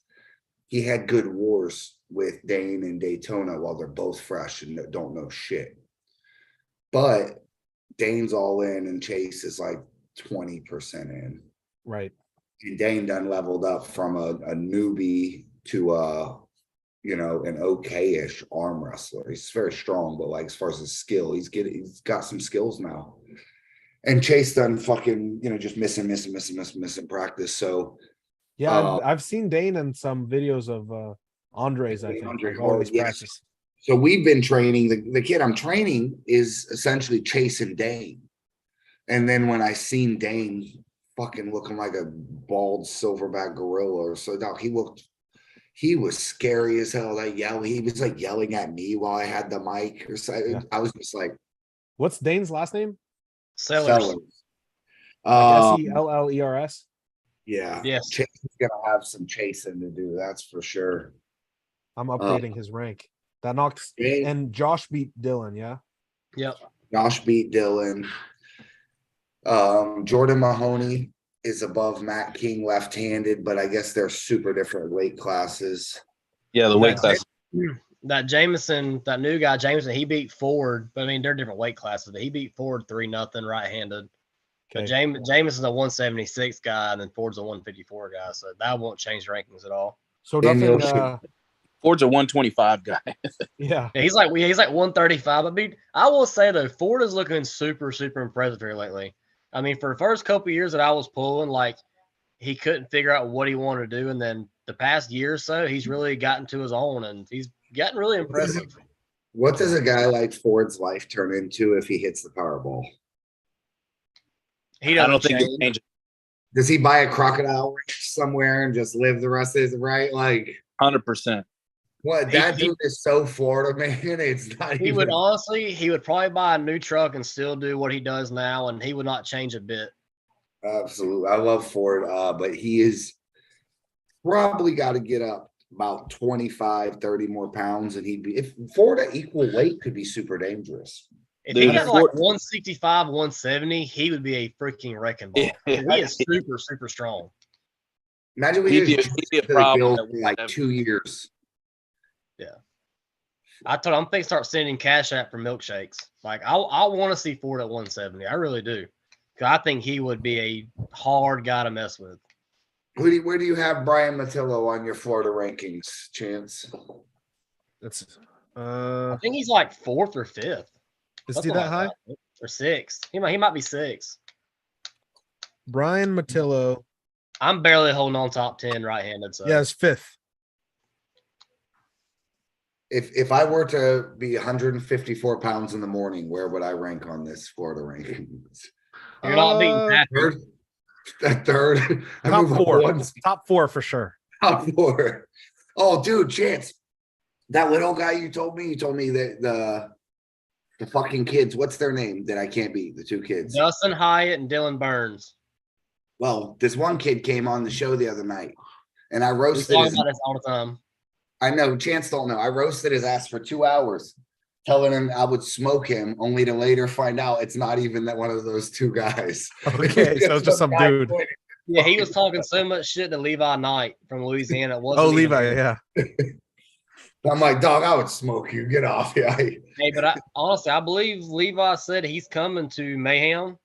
He had good wars with Dane and Daytona while they're both fresh and don't know shit. But Dane's all in and Chase is like 20% in. Right. And Dane done leveled up from a newbie to an okay-ish arm wrestler. He's very strong, but like as far as his skill, he's got some skills now. And Chase done fucking, just missing practice. So Yeah, I've seen Dane in some videos of Andre's, I think. Andre like, all Hart, his yes. practice. So we've been training. The kid I'm training is essentially chasing Dane. And then when I seen Dane fucking looking like a bald silverback gorilla, or so dog, he was scary as hell. He was like yelling at me while I had the mic or so. Yeah. I was just like, What's Dane's last name? Sellers. Like Sellers? Yeah. Yes. Chase is gonna have some chasing to do, that's for sure. I'm updating his rank. That knocks Dane- and Josh beat Dylan, yeah? Yep. Josh beat Dylan. Jordan Mahoney is above Matt King left-handed, but I guess they're super different weight classes. yeah, the weight class. That Jameson, that new guy, Jameson, he beat Ford. But I mean, they're different weight classes. But he beat Ford 3-0 right-handed. But Okay. Jameson's a 176 guy, and then Ford's a 154 guy. So that won't change rankings at all. So Daniel nothing Ford's a 125 guy. yeah. Yeah, he's like 135. I mean, I will say though, Ford is looking super, super impressive here lately. I mean, for the first couple of years that I was pulling, like he couldn't figure out what he wanted to do, and then the past year or so, he's really gotten to his own, and he's gotten really impressive. What does a guy like Ford's life turn into if he hits the Powerball? He I doesn't don't think change. it changes. Does he buy a crocodile ranch somewhere and just live the rest of his right? Like 100%. what? That dude is so Florida, man. It's not He even. would honestly, he would probably buy a new truck and still do what he does now, and he would not change a bit. Absolutely, I love Ford, but he is probably got to get up about 25, 30 more pounds, and he'd be if Ford at equal weight could be super dangerous. If Dude, he got Ford- like 165, 170, he would be a freaking wrecking ball. He is super, super strong. Imagine we He'd be just a- he'd be a problem Bills in like 2 years. I told him I'm thinking start sending cash out for milkshakes. Like I want to see Ford at 170. I really do. Cause I think he would be a hard guy to mess with. Where do you have Brian Matillo on your Florida rankings, Chance? That's I think he's like 4th or 5th. is he something that like high? Or 6th. He might be 6th. Brian Matillo. I'm barely holding on top 10 right-handed. So Yeah, it's 5th. if I were to be 154 pounds in the morning, where would I rank on this Florida rankings? You're not beating Pappy. Third. At third. I top move four. One. Top four for sure. Top four. Oh, dude, Chance. That little guy you told me that the fucking kids, what's their name that I can't beat? The two kids. Dustin Hyatt and Dylan Burns. Well, this one kid came on the show the other night, and I We roasted talk his. about this all the time. I know, Chance don't know. I roasted his ass for 2 hours, telling him I would smoke him, only to later find out it's not even that one of those two guys. Okay, so it's just some dude. Yeah, he was talking so much shit to Levi Knight from Louisiana. It wasn't Oh, even Levi, him. yeah. I'm like, dog, I would smoke you. Get off. Yeah. Hey, but honestly, I believe Levi said he's coming to Mayhem,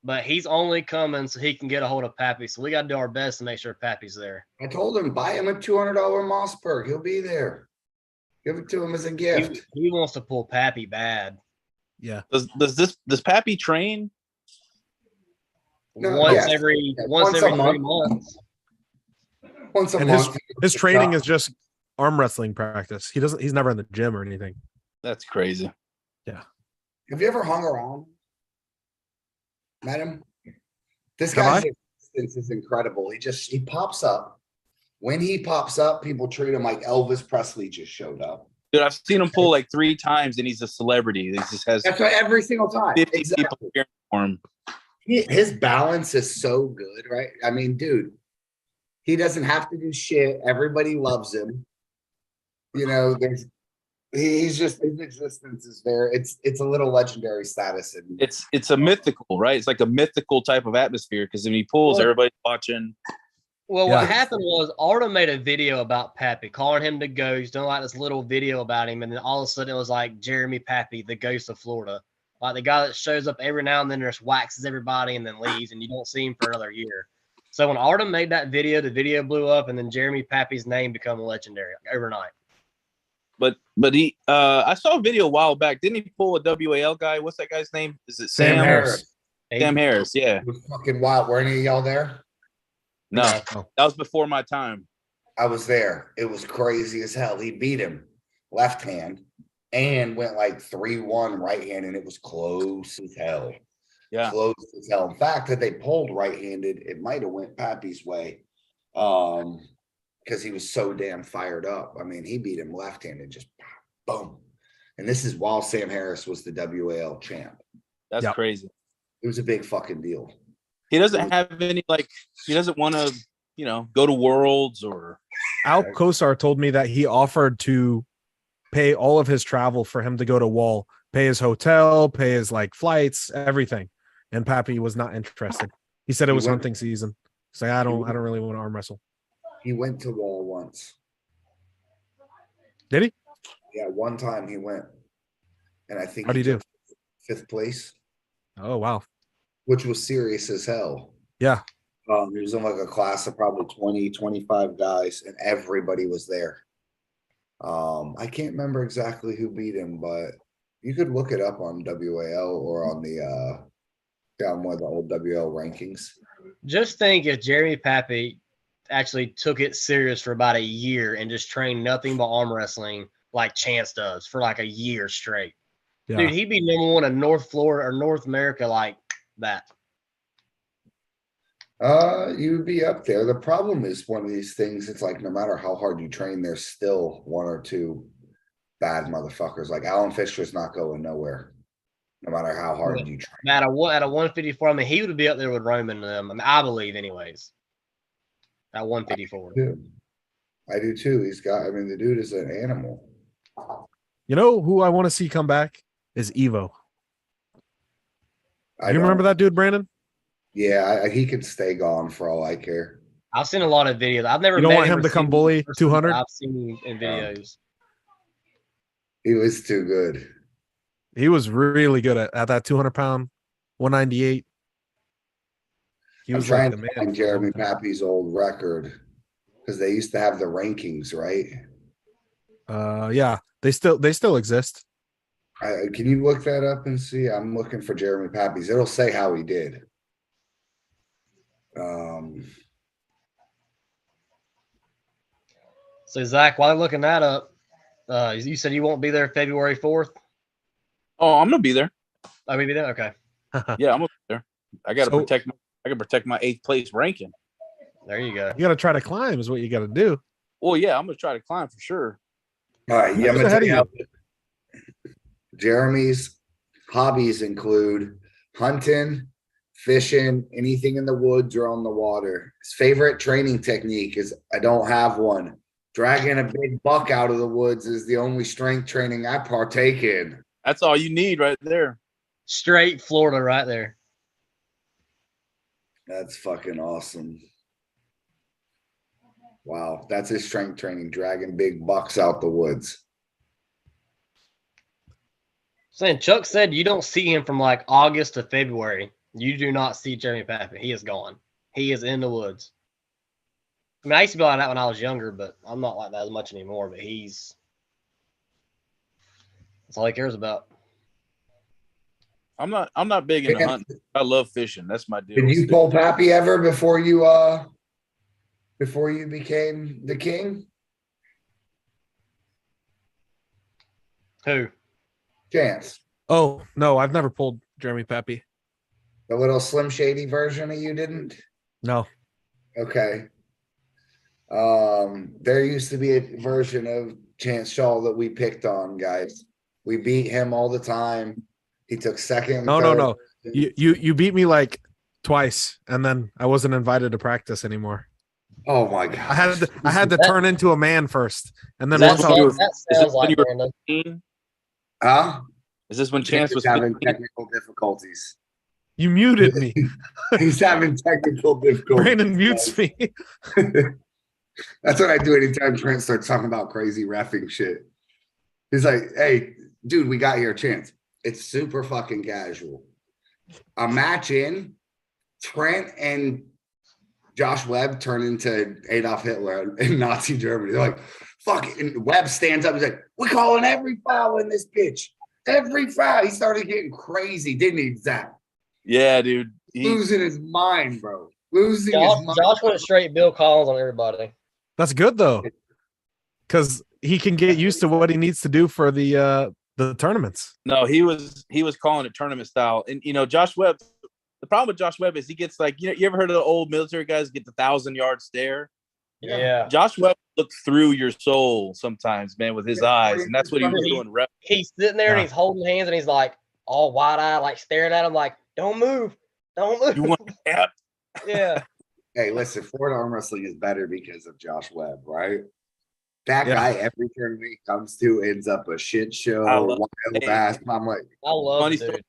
but he's only coming so he can get a hold of Pappy. So we got to do our best to make sure Pappy's there. I told him, buy him a $200 Mossberg. He'll be there. Give it to him as a gift. He wants to pull Pappy bad. Yeah. Does Pappy train? No, Once yes. every 3 months. Once a And month. his training is just arm wrestling practice. He's never in the gym or anything. That's crazy. Have you ever hung around? Met him? This Have guy's existence is incredible. He pops up. When he pops up, people treat him like Elvis Presley just showed up. Dude, I've seen him pull like 3 times, and he's a celebrity. He just has That's right, every single time. 50 Exactly. people cheering for him. His balance is so good, right? I mean, dude, he doesn't have to do shit. Everybody loves him. You know, he's just, his existence is there. It's a little legendary status. And It's a mythical, right? It's like a mythical type of atmosphere because when he pulls, everybody's watching. Well, Yeah. what happened was Arda made a video about Pappy, calling him the ghost, doing like this little video about him, and then all of a sudden it was like Jeremy Pappy, the ghost of Florida. Like the guy that shows up every now and then, just waxes everybody and then leaves, and you don't see him for another year. So when Arda made that video, the video blew up, and then Jeremy Pappy's name became legendary overnight. But he, I saw a video a while back. Didn't he pull a WAL guy? What's that guy's name? Is it Sam Harris. Sam Harris, yeah. It was fucking wild. Were any of y'all there? No, No. that was before my time. I was there. It was crazy as hell. He beat him left hand and went like 3-1 right hand, and it was close as hell. Yeah. Close as hell. In fact, that they pulled right-handed, it might have went Pappy's way. Because he was so damn fired up. I mean, he beat him left-handed, just boom. And this is while Sam Harris was the WAL champ. That's crazy. It was a big fucking deal. He doesn't have any, like, he doesn't want to, go to Worlds or. Al Kosar told me that he offered to pay all of his travel for him to go to Wall, pay his hotel, pay his like flights, everything. And Pappy was not interested. He said it was hunting season. He's like, I don't really want to arm wrestle. He went to Wall once. Did he? Yeah, one time he went. And I think How'd he do? 5th place. Oh, wow. Which was serious as hell. Yeah. He was in like a class of probably 20, 25 guys, and everybody was there. I can't remember exactly who beat him, but you could look it up on WAL or on the on one of the old WL rankings. Just think if Jeremy Pappy actually took it serious for about a year and just trained nothing but arm wrestling like Chance does for like a year straight. Yeah. Dude, he'd be number 1 in North Florida or North America like that. You would be up there. The problem is one of these things, it's like no matter how hard you train, there's still 1 or 2 bad motherfuckers. Like Alan Fisher's not going nowhere, no matter how hard you train. At a 154, I mean, he would be up there with Roman and them. I mean, I believe, anyways. At 154. I do too. The dude is an animal. You know who I want to see come back is Evo. You remember that dude, Brandon? Yeah, he could stay gone for all I care. I've seen a lot of videos. I've never. You don't want him to come bully 200? I've seen in videos. He was too good. He was really good at that 200-pound, 198. He was trying like the to man. find Jeremy Pappy's old record because they used to have the rankings, right? Yeah, they still exist. Can you look that up and see? I'm looking for Jeremy Pappy's. It'll say how he did. So Zach, while you're looking that up, You said you won't be there February 4th. Oh, I'm gonna be there. I will be there. Okay. Yeah, I'm gonna be there. I gotta protect. I gotta protect my 8th place ranking. There you go. You got to try to climb is what you got to do. Well, yeah, I'm gonna try to climb for sure. All right, yeah, I'm Who's gonna ahead tell you of how Jeremy's hobbies include hunting, fishing, anything in the woods or on the water. His favorite training technique is I don't have one. Dragging a big buck out of the woods is the only strength training I partake in. That's all you need right there. Straight Florida right there. That's fucking awesome. Wow, that's his strength training, dragging big bucks out the woods. Saying Chuck said you don't see him from like August to February. You do not see Jeremy Pappy. He is gone. He is in the woods. I mean, I used to be like that when I was younger, but I'm not like that as much anymore. But that's all he cares about. I'm not big into hunting. I love fishing. That's my deal. Did you pull Pappy ever before you became the king? Who? Chance. Oh, no, I've never pulled Jeremy Pappy. The little Slim Shady version of you didn't? No. Okay. There used to be a version of Chance Shaw that we picked on, guys. We beat him all the time. He took second. No. You beat me like twice, and then I wasn't invited to practice anymore. Oh my god! I had to turn into a man first, and then That once sounds like Brandon. Huh? Is this when Chance was having 15? technical difficulties? you muted me. He's having technical difficulties. Brandon mutes me. That's what I do anytime Trent starts talking about crazy reffing shit. He's like, "Hey, dude, we got here, Chance. It's super fucking casual. A match in, Trent and Josh Webb turn into Adolf Hitler in Nazi Germany. They're like, fuck it." And Webb stands up and says, "We're calling every foul in this pitch. Every foul." He started getting crazy, didn't he, Zach? Yeah, dude. Losing his mind, bro. Losing his mind. Josh went straight Bill Collins on everybody. That's good though, because he can get used to what he needs to do for the tournaments. No, he was calling it tournament style. And Josh Webb, the problem with Josh Webb is he gets like, you ever heard of the old military guys get the 1,000-yard stare? Yeah. Josh Webb looks through your soul sometimes, man, with his eyes. And that's what he was doing. He's sitting there and he's holding hands and he's like all wide-eyed, like staring at him like, don't move. Don't move. You want to tap? Yeah. Hey, listen, Florida arm wrestling is better because of Josh Webb, right? That guy, every tournament he comes to ends up a shit show, wild ass. I'm like, I love it, dude.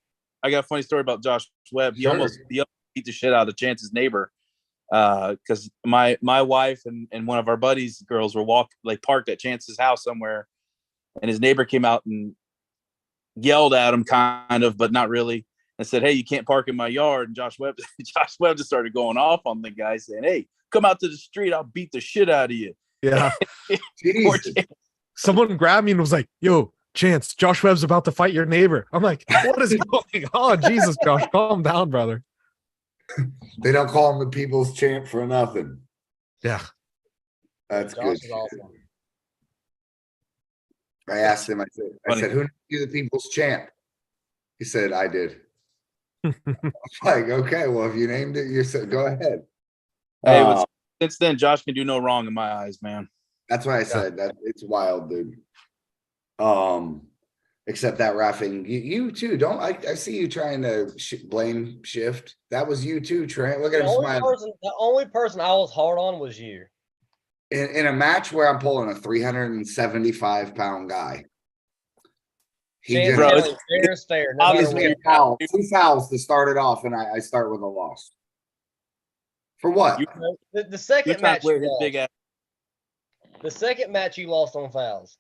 I got a funny story about Josh Webb. He almost beat the shit out of Chance's neighbor. Because my wife and one of our buddies' girls were parked at Chance's house somewhere, and his neighbor came out and yelled at him, kind of, but not really, and said, "Hey, you can't park in my yard." And Josh Webb just started going off on the guy, saying, "Hey, come out to the street. I'll beat the shit out of you." Yeah. Someone grabbed me and was like, "Yo, Chance, Josh Webb's about to fight your neighbor." I'm like, what is going on? Jesus, Josh, calm down, brother. They don't call him the people's champ for nothing. Yeah. That's Josh good. is awesome. I asked him, I said, "Who named you the people's champ?" He said, "I did." I'm like, okay, well, if you named it, you said, go ahead. Hey, since then, Josh can do no wrong in my eyes, man. That's what I said. That it's wild, dude. Except that reffing, you too. Don't I see you trying to blame shift? That was you too, Trent. Look at him smiling. The only person I was hard on was you. In a match where I'm pulling a 375-pound guy. Fair is fair. No Obviously, two fouls to start it off, and I start with a loss. For what? The second match you lost. The second match you lost on fouls.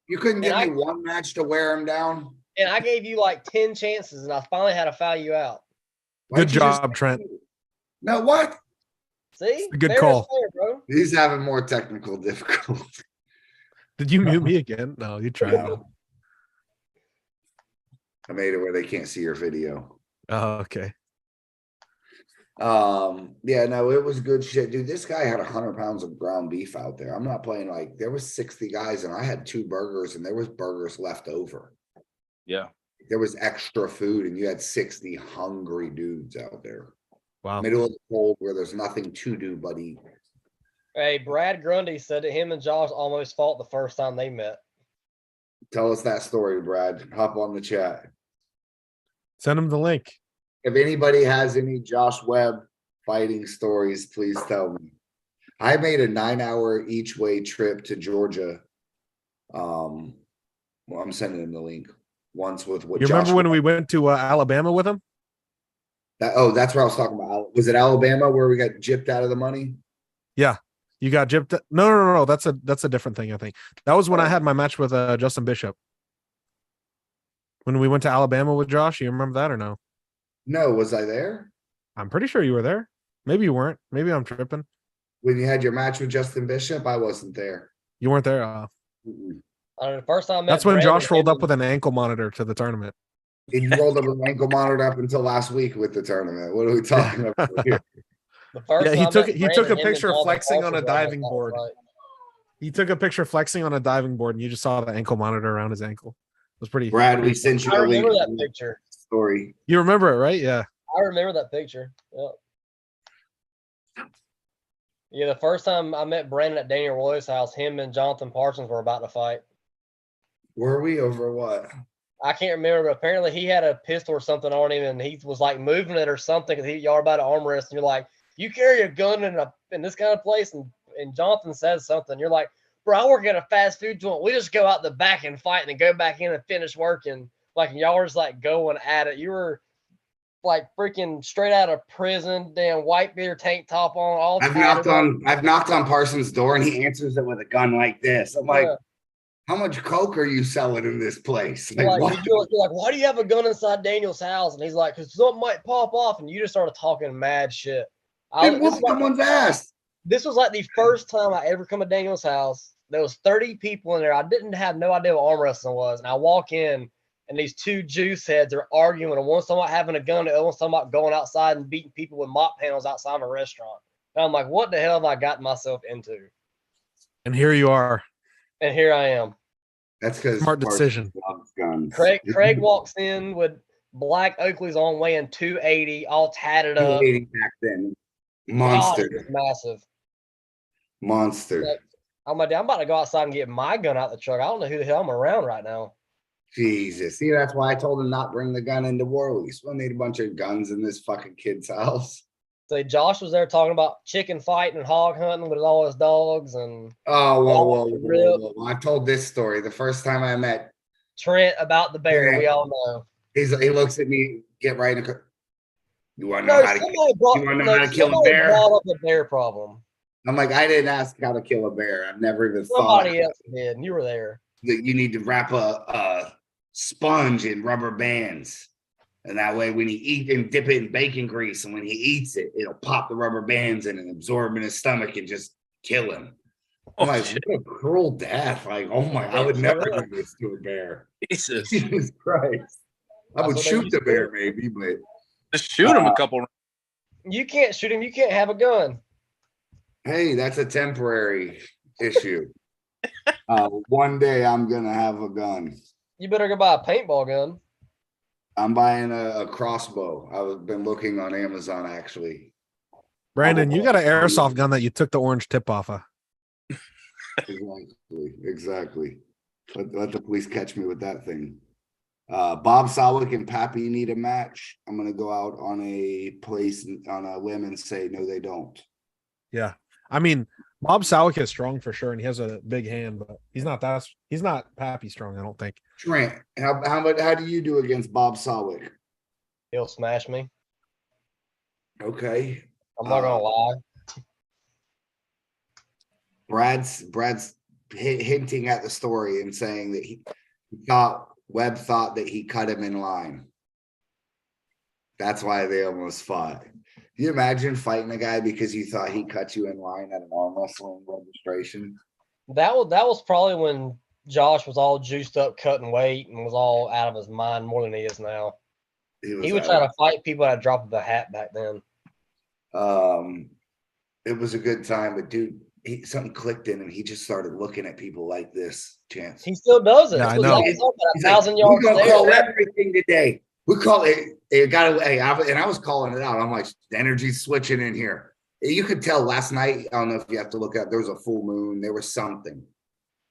You couldn't give me one match to wear him down? And I gave you like 10 chances, and I finally had to foul you out. Good job, Trent. No, what? See? Good call. Fair, bro. He's having more technical difficulty. Did you mute me again? No, you tried. No. I made it where they can't see your video. Oh, okay. Yeah, no, it was good shit, dude. This guy had 100 pounds of ground beef out there. I'm not playing like there was 60 guys, and I had 2 burgers, and there was burgers left over. Yeah. There was extra food, and you had 60 hungry dudes out there. Wow. Middle of the cold where there's nothing to do but eat. Hey, Brad Grundy said that him and Josh almost fought the first time they met. Tell us that story, Brad. Hop on the chat. Send him the link. If anybody has any Josh Webb fighting stories, please tell me. I made a 9-hour each way trip to Georgia. Well, I'm sending him the link once with what You remember when we went to Alabama with him? That's what I was talking about. Was it Alabama where we got gypped out of the money? Yeah. You got gypped. No. That's a different thing, I think. That was when I had my match with Justin Bishop. When we went to Alabama with Josh, you remember that or no? No, was I there? I'm pretty sure you were there. Maybe you weren't. Maybe I'm tripping. When you had your match with Justin Bishop, I wasn't there. You weren't there. The first time I met That's when Brandon, Josh rolled up with an ankle monitor to the tournament. He rolled up an ankle monitor up until last week with the tournament. What are we talking about here? Yeah, he took a picture flexing on a diving board. He took a picture flexing on a diving board, and you just saw the ankle monitor around his ankle. It was pretty. Brad, we sent you I a link. remember that picture. Story. You remember it, right? Yeah. I remember that picture. Yep. Yeah, the first time I met Brandon at Daniel Roy's house, him and Jonathan Parsons were about to fight. Were we over what? I can't remember, but apparently he had a pistol or something on him, and he was like moving it or something because y'all were about to arm wrestle. And you're like, you carry a gun in this kind of place, and Jonathan says something. You're like, bro, I work at a fast food joint. We just go out the back and fight, and then go back in and finish working. Like, and y'all were just like going at it. You were like freaking straight out of prison, damn white beater tank top on. All I've knocked on Parsons' door, and he answers it with a gun like this. I'm like, how much coke are you selling in this place? Like, you're like, why do you have a gun inside Daniel's house? And he's like, because something might pop off. And you just started talking mad shit. Whoop someone's ass. This was like the first time I ever come to Daniel's house. There was 30 people in there. I didn't have no idea what arm wrestling was. And I walk in, and these two juice heads are arguing. And one's talking about having a gun, the other one's talking about going outside and beating people with mop panels outside a restaurant. And I'm like, what the hell have I gotten myself into? And here you are. And here I am. That's because smart decision. Craig walks in with black Oakleys on, weighing 280, all tatted up. 280 back then. Monster. God, massive. Monster. Like, I'm about to go outside and get my gun out the truck. I don't know who the hell I'm around right now. Jesus. See, that's why I told him not bring the gun into Warleys. We'll need a bunch of guns in this fucking kid's house. So Josh was there talking about chicken fighting and hog hunting with all his dogs and whoa. I told this story the first time I met Trent about the bear. Yeah. We all know. He looks at me, get right in the you want to know how to kill a bear? Brought up a bear problem. I'm like, I didn't ask how to kill a bear. I've never even thought. Somebody else did, and you were there. You need to wrap a sponge in rubber bands. And that way, when he eats and dip it in bacon grease, and when he eats it, it'll pop the rubber bands in and absorb in his stomach and just kill him. I'm like, shit. What a cruel death. Like, oh my, I would never do this to a bear. Jesus Christ. I would shoot the bear, maybe, but just shoot him a couple. You can't shoot him. You can't have a gun. Hey, that's a temporary issue. One day I'm going to have a gun. You better go buy a paintball gun. I'm buying a crossbow. I've been looking on Amazon, actually. Brandon, you got an airsoft gun that you took the orange tip off of. Exactly. Let the police catch me with that thing. Bob Sowick and Pappy need a match. I'm going to go out on a limb and say, no, they don't. Yeah. I mean, Bob Sowick is strong for sure, and he has a big hand, but he's not Pappy strong, I don't think. Trent, how do you do against Bob Sowick? He'll smash me. Okay. I'm not gonna lie. Brad's hinting at the story and saying that Webb thought that he cut him in line. That's why they almost fought. Can you imagine fighting a guy because you thought he cut you in line at an arm wrestling registration? That was probably when Josh was all juiced up, cutting weight, and was all out of his mind more than he is now. He would try to fight people at a drop of a hat back then. It was a good time, but dude, something clicked in, and he just started looking at people like this. Chance. He still does it. Yeah, I That's what know. he's talking about, He's 1,000 like, yards. we're gonna there. call everything today. We call it. It got away, and I was calling it out. I'm like, the energy's switching in here. You could tell last night. I don't know if you have to look up. There was a full moon. There was something.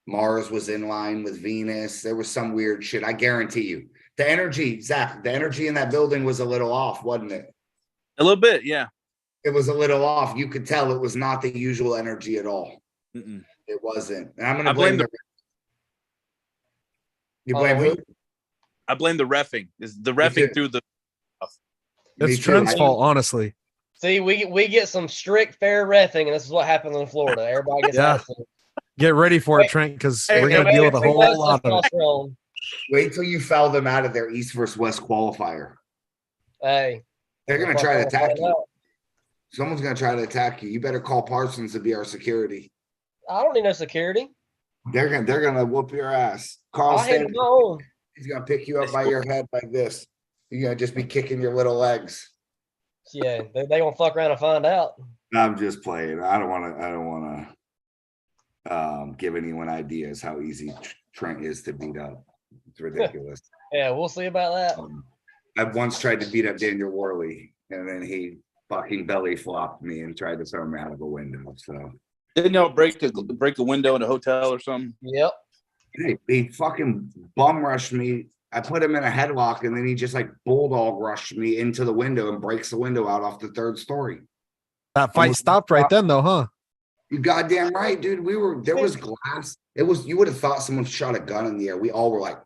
Mars was in line with Venus. There was some weird shit. I guarantee you, the energy, Zach, the energy in that building was a little off, wasn't it? A little bit, yeah. It was a little off. You could tell it was not the usual energy at all. Mm-mm. It wasn't. And I'm going to blame the. You Oh, blame who? I blame the reffing. Is the reffing through the It's Trent's fault, honestly. See, we get some strict fair reffing, and this is what happens in Florida. Everybody gets attitude. Get ready for it, Trent, because we're going to deal with a whole lot of it. Wait till you foul them out of their East versus West qualifier. Hey. They're going to try to attack you. Someone's going to try to attack you. You better call Parsons to be our security. I don't need no security. They're gonna whoop your ass. Carl Stanley, he's gonna pick you up by your head like this. You're gonna just be kicking your little legs. Yeah, they gonna fuck around and find out. I'm just playing. I don't want to give anyone ideas how easy Trent is to beat up. It's ridiculous. Yeah, we'll see about that. I once tried to beat up Daniel Worley, and then he fucking belly flopped me and tried to throw me out of a window. So. Didn't y'all break a window in a hotel or something? Yep. He fucking bum rushed me. I put him in a headlock, and then he just like bulldog rushed me into the window and breaks the window out off the third story. That fight stopped right then, though, huh? You goddamn right, dude. There was glass. You would have thought someone shot a gun in the air. We all were like,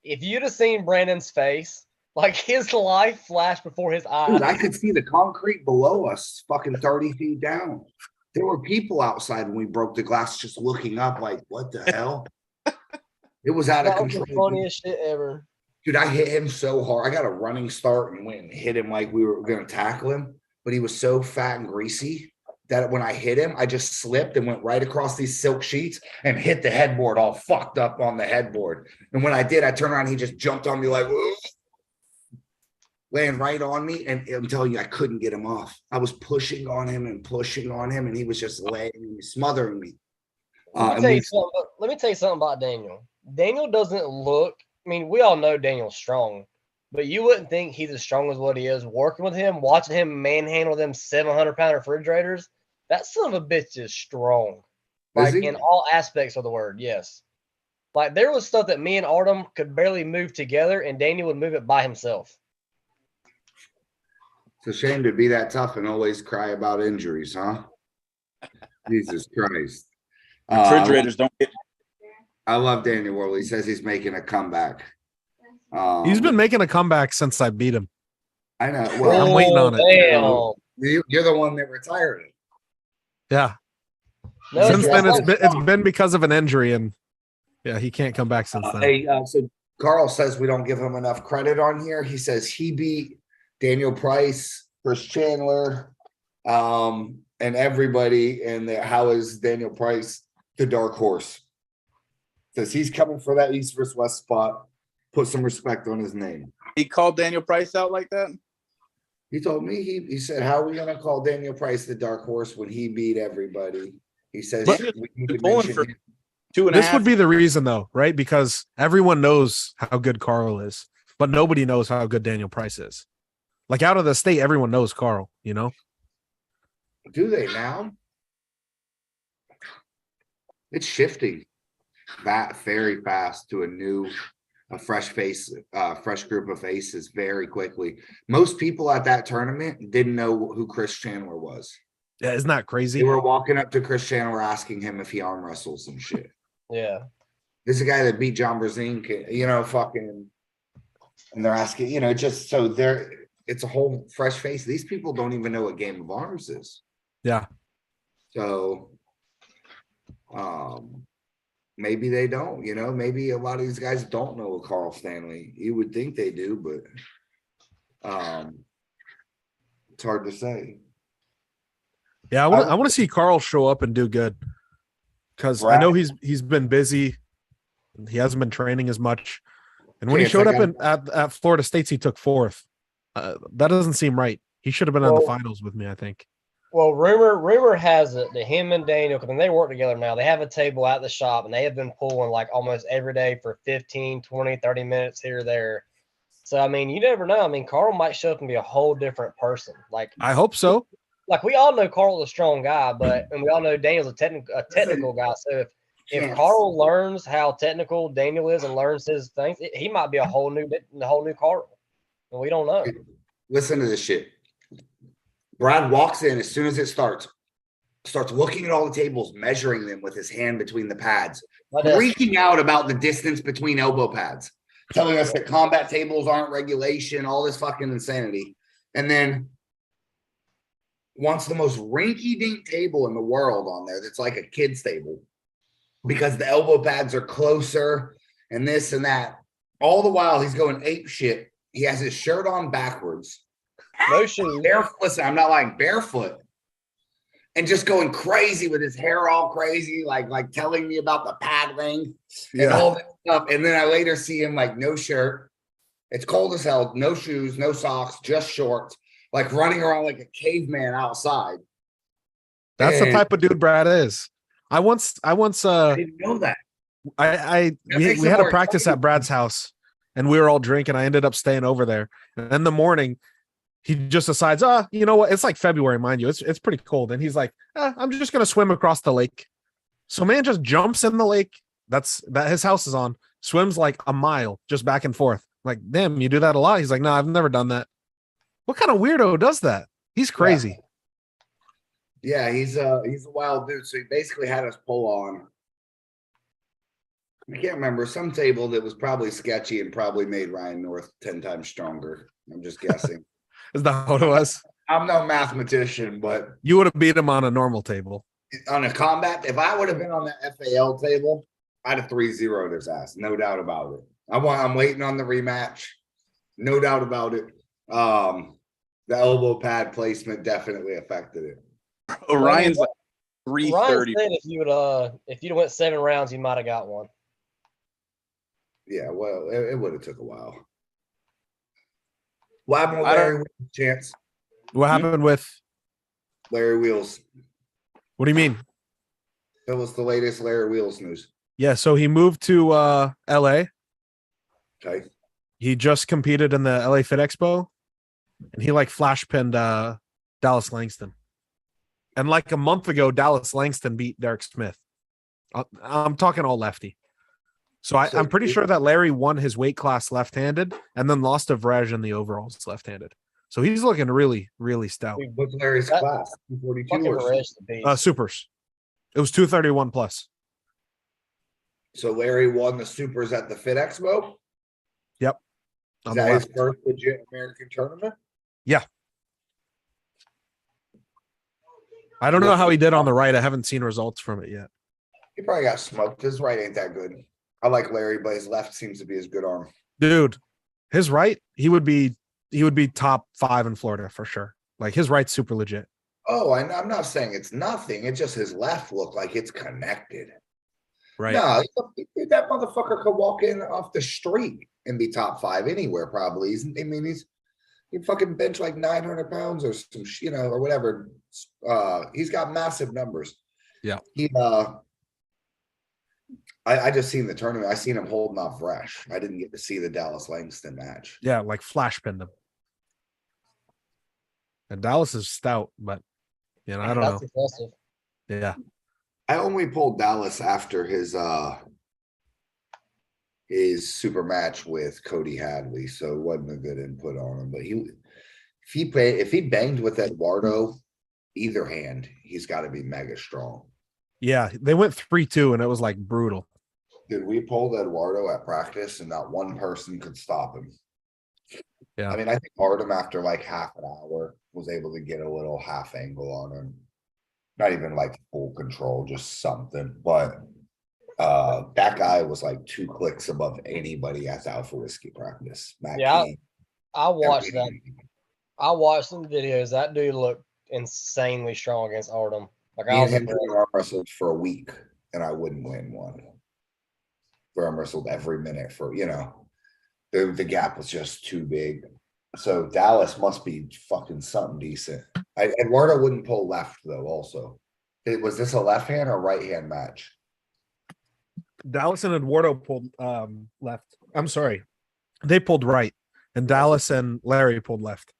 if you'd have seen Brandon's face, like his life flashed before his eyes. Dude, I could see the concrete below us, fucking 30 feet down. There were people outside when we broke the glass just looking up like, what the hell? It was out of control. The funniest shit ever. Dude, I hit him so hard. I got a running start and went and hit him like we were going to tackle him. But he was so fat and greasy that when I hit him, I just slipped and went right across these silk sheets and hit the headboard all fucked up on the headboard. And when I did, I turned around and he just jumped on me like, whoa. Laying right on me, and I'm telling you, I couldn't get him off. I was pushing on him, and he was just laying me, smothering me. Let me tell you something about Daniel. Daniel doesn't look. I mean, we all know Daniel's strong, but you wouldn't think he's as strong as what he is. Working with him, watching him manhandle them 700-pound refrigerators, that son of a bitch is strong. Like in all aspects of the word, yes. Like there was stuff that me and Artem could barely move together, and Daniel would move it by himself. It's a shame to be that tough and always cry about injuries, huh? Jesus Christ. Refrigerators don't get. I love Daniel Worley. He says he's making a comeback. He's been making a comeback since I beat him. I know. Well, I'm waiting on it. You're the one that retired it. Yeah. No, since then, it's been because of an injury, and yeah, he can't come back since then. So Carl says we don't give him enough credit on here. He says he beat Daniel Price, Chris Chandler, and everybody. And how is Daniel Price the dark horse? Says he's coming for that East versus West spot. Put some respect on his name. He called Daniel Price out like that? He told me, he said, how are we going to call Daniel Price the dark horse when he beat everybody? He says, we need to mention him. 2.5. This would be the reason, though, right? Because everyone knows how good Carl is, but nobody knows how good Daniel Price is. Like out of the state, everyone knows Carl, you know? Do they now? It's shifting that very fast to a fresh group of faces very quickly. Most people at that tournament didn't know who Chris Chandler was. Yeah, isn't that crazy? They were walking up to Chris Chandler asking him if he arm wrestles and shit. Yeah. This is a guy that beat John Brzezinski, fucking, and they're asking, just so it's a whole fresh face. These people don't even know what Game of Arms is. Yeah. So, maybe they don't, maybe a lot of these guys don't know Carl Stanley. You would think they do, but it's hard to say. Yeah, I want to see Carl show up and do good, because I know he's been busy. He hasn't been training as much, and when he showed up at Florida State's, he took fourth. That doesn't seem right. He should have been in the finals with me, I think. Well, rumor has it that him and Daniel, because they work together now, they have a table at the shop, and they have been pulling like almost every day for 15, 20, 30 minutes here or there. So, I mean, you never know. I mean, Carl might show up and be a whole different person. Like, I hope so. Like, we all know Carl's a strong guy, and we all know Daniel's a technical guy. So if Carl learns how technical Daniel is and learns his things, he might be a whole new Carl. And we don't know. Listen to this shit. Brad walks in as soon as it starts looking at all the tables, measuring them with his hand between the pads, freaking out about the distance between elbow pads, telling us that combat tables aren't regulation, all this fucking insanity. And then wants the most rinky-dink table in the world on there that's like a kid's table because the elbow pads are closer and this and that. All the while, he's going ape shit. He has his shirt on backwards. No shoes. Barefoot. Listen, I'm not lying. Barefoot. And just going crazy with his hair all crazy, like telling me about the pad length and all that stuff. And then I later see him like no shirt. It's cold as hell. No shoes, no socks, just shorts. Like running around like a caveman outside. That's the type of dude Brad is. I once I didn't know that. We had a practice at Brad's house and we were all drinking. I ended up staying over there. And in the morning, he just decides, you know what? It's like February, mind you. It's pretty cold. And he's like, I'm just gonna swim across the lake. So man just jumps in the lake. That his house is on, swims like a mile just back and forth. Like, damn, you do that a lot. He's like, no, I've never done that. What kind of weirdo does that? He's crazy. Yeah, he's a wild dude. So he basically had us pull on. I can't remember, some table that was probably sketchy and probably made Ryan North 10 times stronger. I'm just guessing. Is that what it was? I'm no mathematician, but you would have beat him on a normal table. On a combat, if I would have been on the FAL table, I'd have 3-0'd his ass. No doubt about it. I'm waiting on the rematch. No doubt about it. The elbow pad placement definitely affected it. Ryan's like 330. Ryan said if you'd went 7 rounds, you might have got one. Yeah, well, it would have took a while. What happened with Larry Wheels, Chance? What happened with Larry Wheels? What do you mean? That was the latest Larry Wheels news. Yeah, so he moved to LA. Okay. He just competed in the LA Fit Expo, and he like flash pinned Dallas Langston. And like a month ago, Dallas Langston beat Derek Smith. I'm talking all lefty. So I'm pretty sure that Larry won his weight class left-handed and then lost to Vrej in the overalls left-handed. So he's looking really, really stout. What's Larry's class? 242 or supers. It was 231 plus. So Larry won the supers at the Fit Expo? Yep. Is that his first legit American tournament? Yeah. I don't know how he did on the right. I haven't seen results from it yet. He probably got smoked. His right ain't that good. I like Larry, but his left seems to be his good arm. Dude, his right, he would be top 5 in Florida for sure. Like his right's super legit. Oh, I'm not saying it's nothing. It's just his left look like it's connected. Right. No, that motherfucker could walk in off the street and be top 5 anywhere probably. He fucking bench like 900 pounds or some, or whatever. He's got massive numbers. Yeah. I just seen the tournament. I seen him holding off Vrej. I didn't get to see the Dallas Langston match. Yeah, like flash pinned him. And Dallas is stout, but I don't know. Impressive. Yeah. I only pulled Dallas after his super match with Cody Hadley, so it wasn't a good input on him. But if he banged with Eduardo, either hand, he's got to be mega strong. Yeah, they went 3-2, and it was like brutal. Dude, we pulled Eduardo at practice, and not one person could stop him. Yeah, I mean, I think Artem after like half an hour was able to get a little half angle on him. Not even like full control, just something. But that guy was like 2 clicks above anybody at the Alpha Whiskey practice. I watched that. I watched some videos. That dude looked insanely strong against Artem. Like I was arm wrestled for a week, and I wouldn't win one. We arm wrestled every minute for the gap was just too big. So Dallas must be fucking something decent. Eduardo wouldn't pull left though. Also, was this a left hand or right hand match? Dallas and Eduardo pulled left. I'm sorry, they pulled right, and Dallas and Larry pulled left.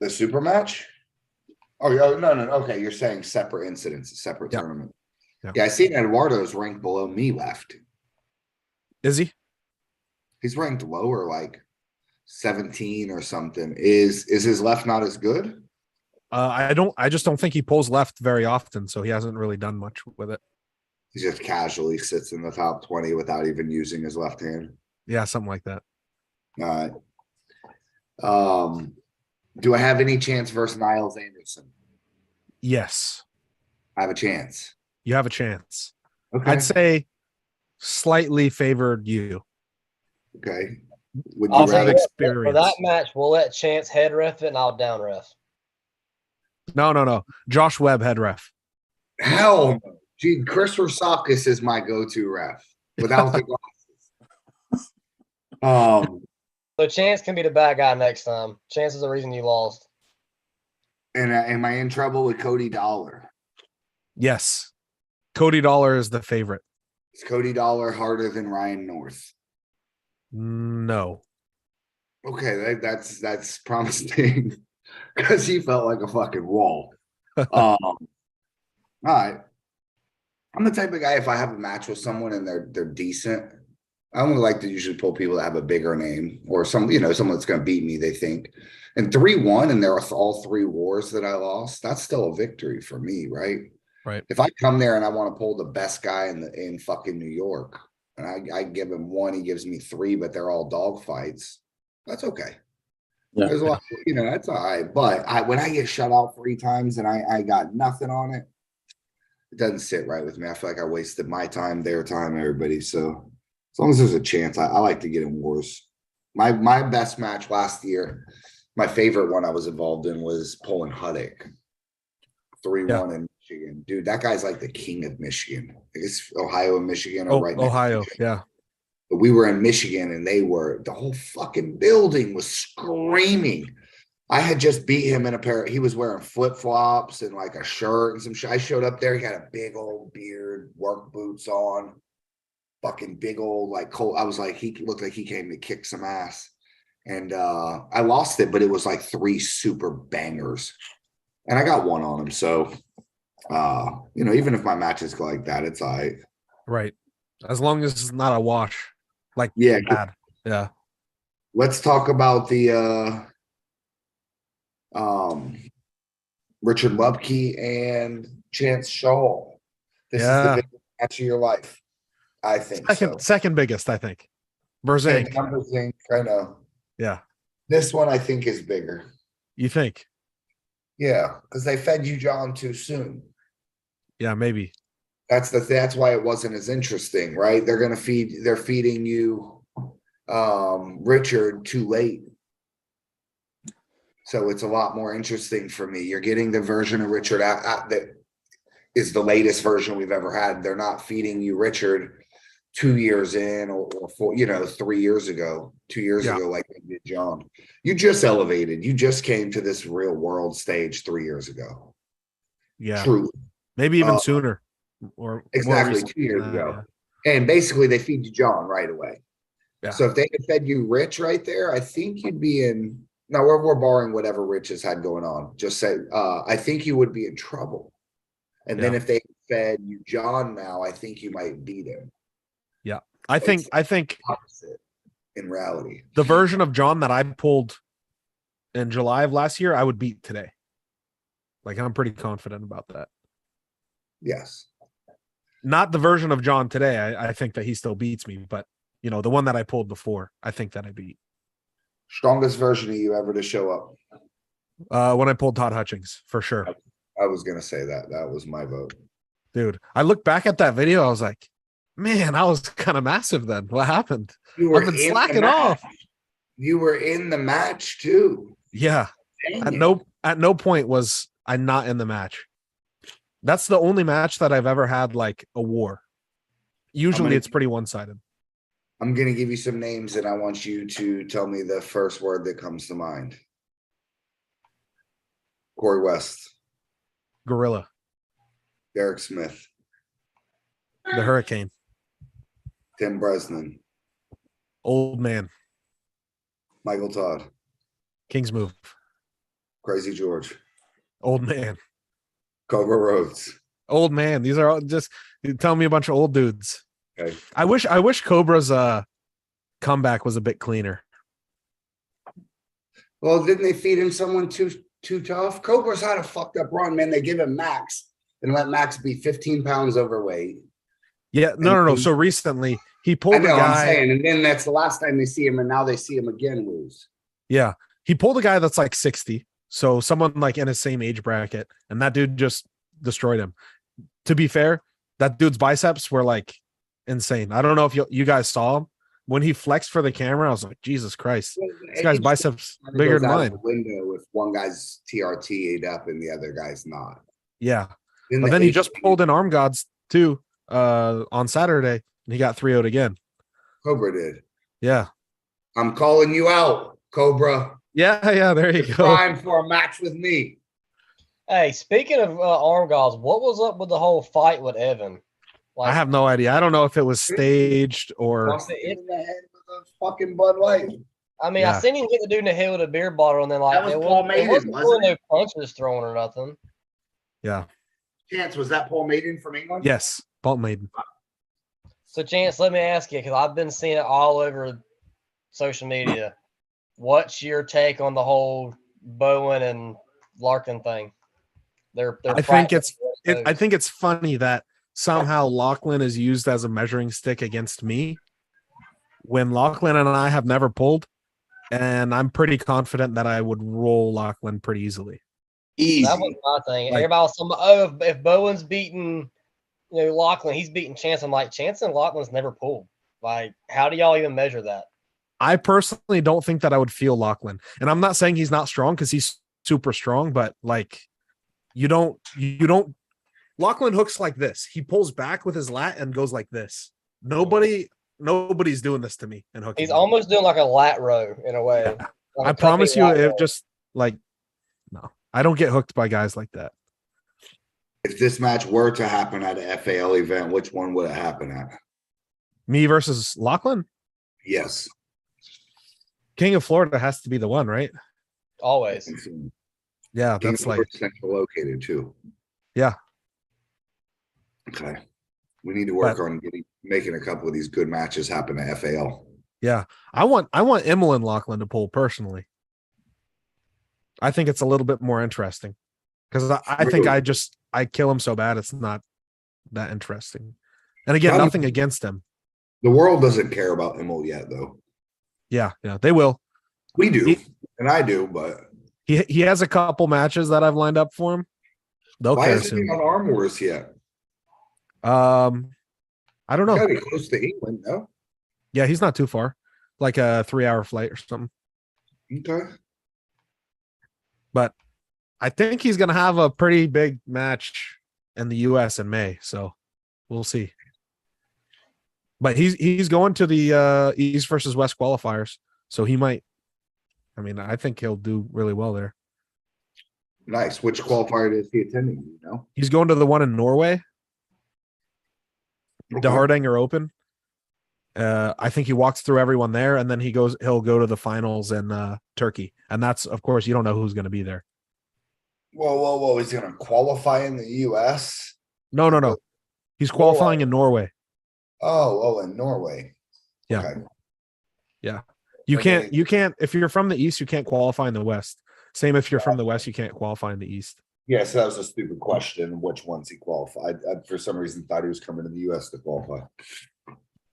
The super match? Oh no. Okay, you're saying separate incidents, separate tournament. Yeah, I seen Eduardo's ranked below me left. Is he? He's ranked lower, like 17 or something. Is his left not as good? I just don't think he pulls left very often, so he hasn't really done much with it. He just casually sits in the top 20 without even using his left hand. Yeah, something like that. All right. Do I have any chance versus Niles Anderson? Yes. I have a chance. You have a chance. Okay. I'd say slightly favored you. Okay. Would you Also, rather experience for that match, we'll let Chance head ref it and I'll down ref. No. Josh Webb head ref. Hell no. Gee, Chris Rosakis is my go-to ref without the glasses. So Chance can be the bad guy next time. Chance is the reason you lost. And am I in trouble with Cody Dollar? Yes. Cody Dollar is the favorite. Is Cody Dollar harder than Ryan North? No. Okay, that's promising because he felt like a fucking wall. All right. I'm the type of guy, if I have a match with someone and they're decent, I only like to usually pull people that have a bigger name or someone that's going to beat me, they think. And 3-1, and there are all 3 wars that I lost, that's still a victory for me, right? Right. If I come there and I want to pull the best guy in fucking New York, and I give him 1, he gives me 3, but they're all dog fights, that's okay. Yeah. There's a lot, that's all right. But when I get shut out 3 times and I got nothing on it, it doesn't sit right with me. I feel like I wasted my time, their time, everybody. So as long as there's a chance, I like to get in wars. My best match last year, my favorite one I was involved in was pulling Huddick. 3-1 in Michigan. Dude, that guy's like the king of Michigan. I guess Ohio and Michigan are right now. Ohio, yeah. But we were in Michigan and the whole fucking building was screaming. I had just beat him in he was wearing flip-flops and like a shirt and some shit. I showed up there, he had a big old beard, work boots on, fucking big old like cold. I was like, he looked like he came to kick some ass. And I lost it, but it was like 3 super bangers. And I got 1 on him. So even if my matches go like that, it's all right. Right. As long as it's not a wash. Like bad. Yeah. Let's talk about the Richard Lubke and Chance Shaw. This is the biggest match of your life. I think second biggest, I think. Berzink. I know. Yeah. This one I think is bigger. You think? Yeah, because they fed you John too soon. Yeah, maybe. That's why it wasn't as interesting, right? They're feeding you Richard too late. So it's a lot more interesting for me. You're getting the version of Richard that is the latest version we've ever had. They're not feeding you Richard 2 years in or 3 years ago, 2 years ago, like they did John. You just elevated. You just came to this real world stage 3 years ago. Yeah. Truly. Maybe even sooner. Or exactly 2 years ago. Yeah. And basically they feed you John right away. Yeah. So if they had fed you Rich right there, I think you'd be in. Now we're borrowing whatever Rich has had going on. Just say, I think you would be in trouble. And then if they fed you John now, I think you might beat him. Yeah. I think opposite in reality. The version of John that I pulled in July of last year, I would beat today. Like I'm pretty confident about that. Yes. Not the version of John today. I think that he still beats me, but the one that I pulled before, I think that I beat. Strongest version of you ever to show up? When I pulled Todd Hutchings, for sure. I was gonna say that. That was my vote. Dude, I look back at that video, I was like, man, I was kind of massive then. What happened? I've been slacking off. You were in the match too. Yeah. At no point was I not in the match. That's the only match that I've ever had like a war. Usually it's pretty one-sided. I'm going to give you some names, and I want you to tell me the first word that comes to mind. Corey West. Gorilla. Derek Smith. The Hurricane. Tim Bresnan. Old Man. Michael Todd. King's Move. Crazy George. Old Man. Cobra Rhodes. Old Man. These are all just tell me a bunch of old dudes. Okay. I wish Cobra's comeback was a bit cleaner. Well, didn't they feed him someone too tough? Cobra's had a fucked up run, man. They give him Max and let Max be 15 pounds overweight. Yeah, no. So recently he pulled a guy. I'm saying, and then that's the last time they see him, and now they see him again lose. Yeah, he pulled a guy that's like 60, so someone like in his same age bracket, and that dude just destroyed him. To be fair, that dude's biceps were like insane. I don't know if you guys saw him when he flexed for the camera. I was like, Jesus Christ, this guy's biceps bigger than mine. Window if one guy's TRT'd up and the other guy's not. Yeah, but then he just pulled in Arm Gods too on Saturday, and he got 3-0'd again. Cobra did. Yeah, I'm calling you out, Cobra. Yeah. There you go. Time for a match with me. Hey, speaking of Arm Gods, what was up with the whole fight with Evan? I have no idea. I don't know if it was staged or. In the head with a fucking Bud Light. I mean, I seen him get the dude in the head with a beer bottle, and then like that was Paul Maiden, wasn't no punches thrown or nothing. Yeah. Chance, was that Paul Maiden from England? Yes, Paul Maiden. So, Chance, let me ask you, because I've been seeing it all over social media. What's your take on the whole Bowen and Larkin thing? I think it's funny that somehow Lachlan is used as a measuring stick against me when Lachlan and I have never pulled, and I'm pretty confident that I would roll Lachlan pretty easily. Easy. That was my thing. Everybody was talking about, if Bowen's beating, Lachlan, he's beating Chance. I'm like, Chance and Lachlan's never pulled. Like, how do y'all even measure that? I personally don't think that I would feel Lachlan, and I'm not saying he's not strong because he's super strong, but like, you don't. Lachlan hooks like this. He pulls back with his lat and goes like this. Nobody's doing this to me and hooking. He's almost doing like a lat row in a way. Yeah. Like I promise you, it just like no. I don't get hooked by guys like that. If this match were to happen at an FAL event, which one would it happen at? Me versus Lachlan? Yes. King of Florida has to be the one, right? Always. Yeah, that's like central located too. Yeah. Okay. We need to work on making a couple of these good matches happen at FAL. Yeah. I want Emil and Lachlan to pull personally. I think it's a little bit more interesting because I think I kill him so bad it's not that interesting. And again, nothing against him. The world doesn't care about Emil yet, though. Yeah, they will. We do, and I do, but he has a couple matches that I've lined up for him. They'll why care isn't he soon. on Arm Wars yet? I don't know. Gotta be close to England, no? Yeah, he's not too far. Like a 3-hour flight or something. Okay. But I think he's gonna have a pretty big match in the US in May, so we'll see. But he's going to the East versus West qualifiers, so he might. I mean, I think he'll do really well there. Nice. Which qualifier is he attending? You know, he's going to the one in Norway, the Hardanger Open. I think he walks through everyone there, and then he'll go to the finals in Turkey, and that's, of course, you don't know who's going to be there. Whoa! He's going to qualify in the U.S. No. He's qualifying in Norway. Oh, in Norway. Yeah. Okay. Yeah. You can't, if you're from the East, you can't qualify in the West. Same if you're from the West, you can't qualify in the East. Yes, that was a stupid question. Which ones he qualified? I for some reason thought he was coming to the U.S. to qualify.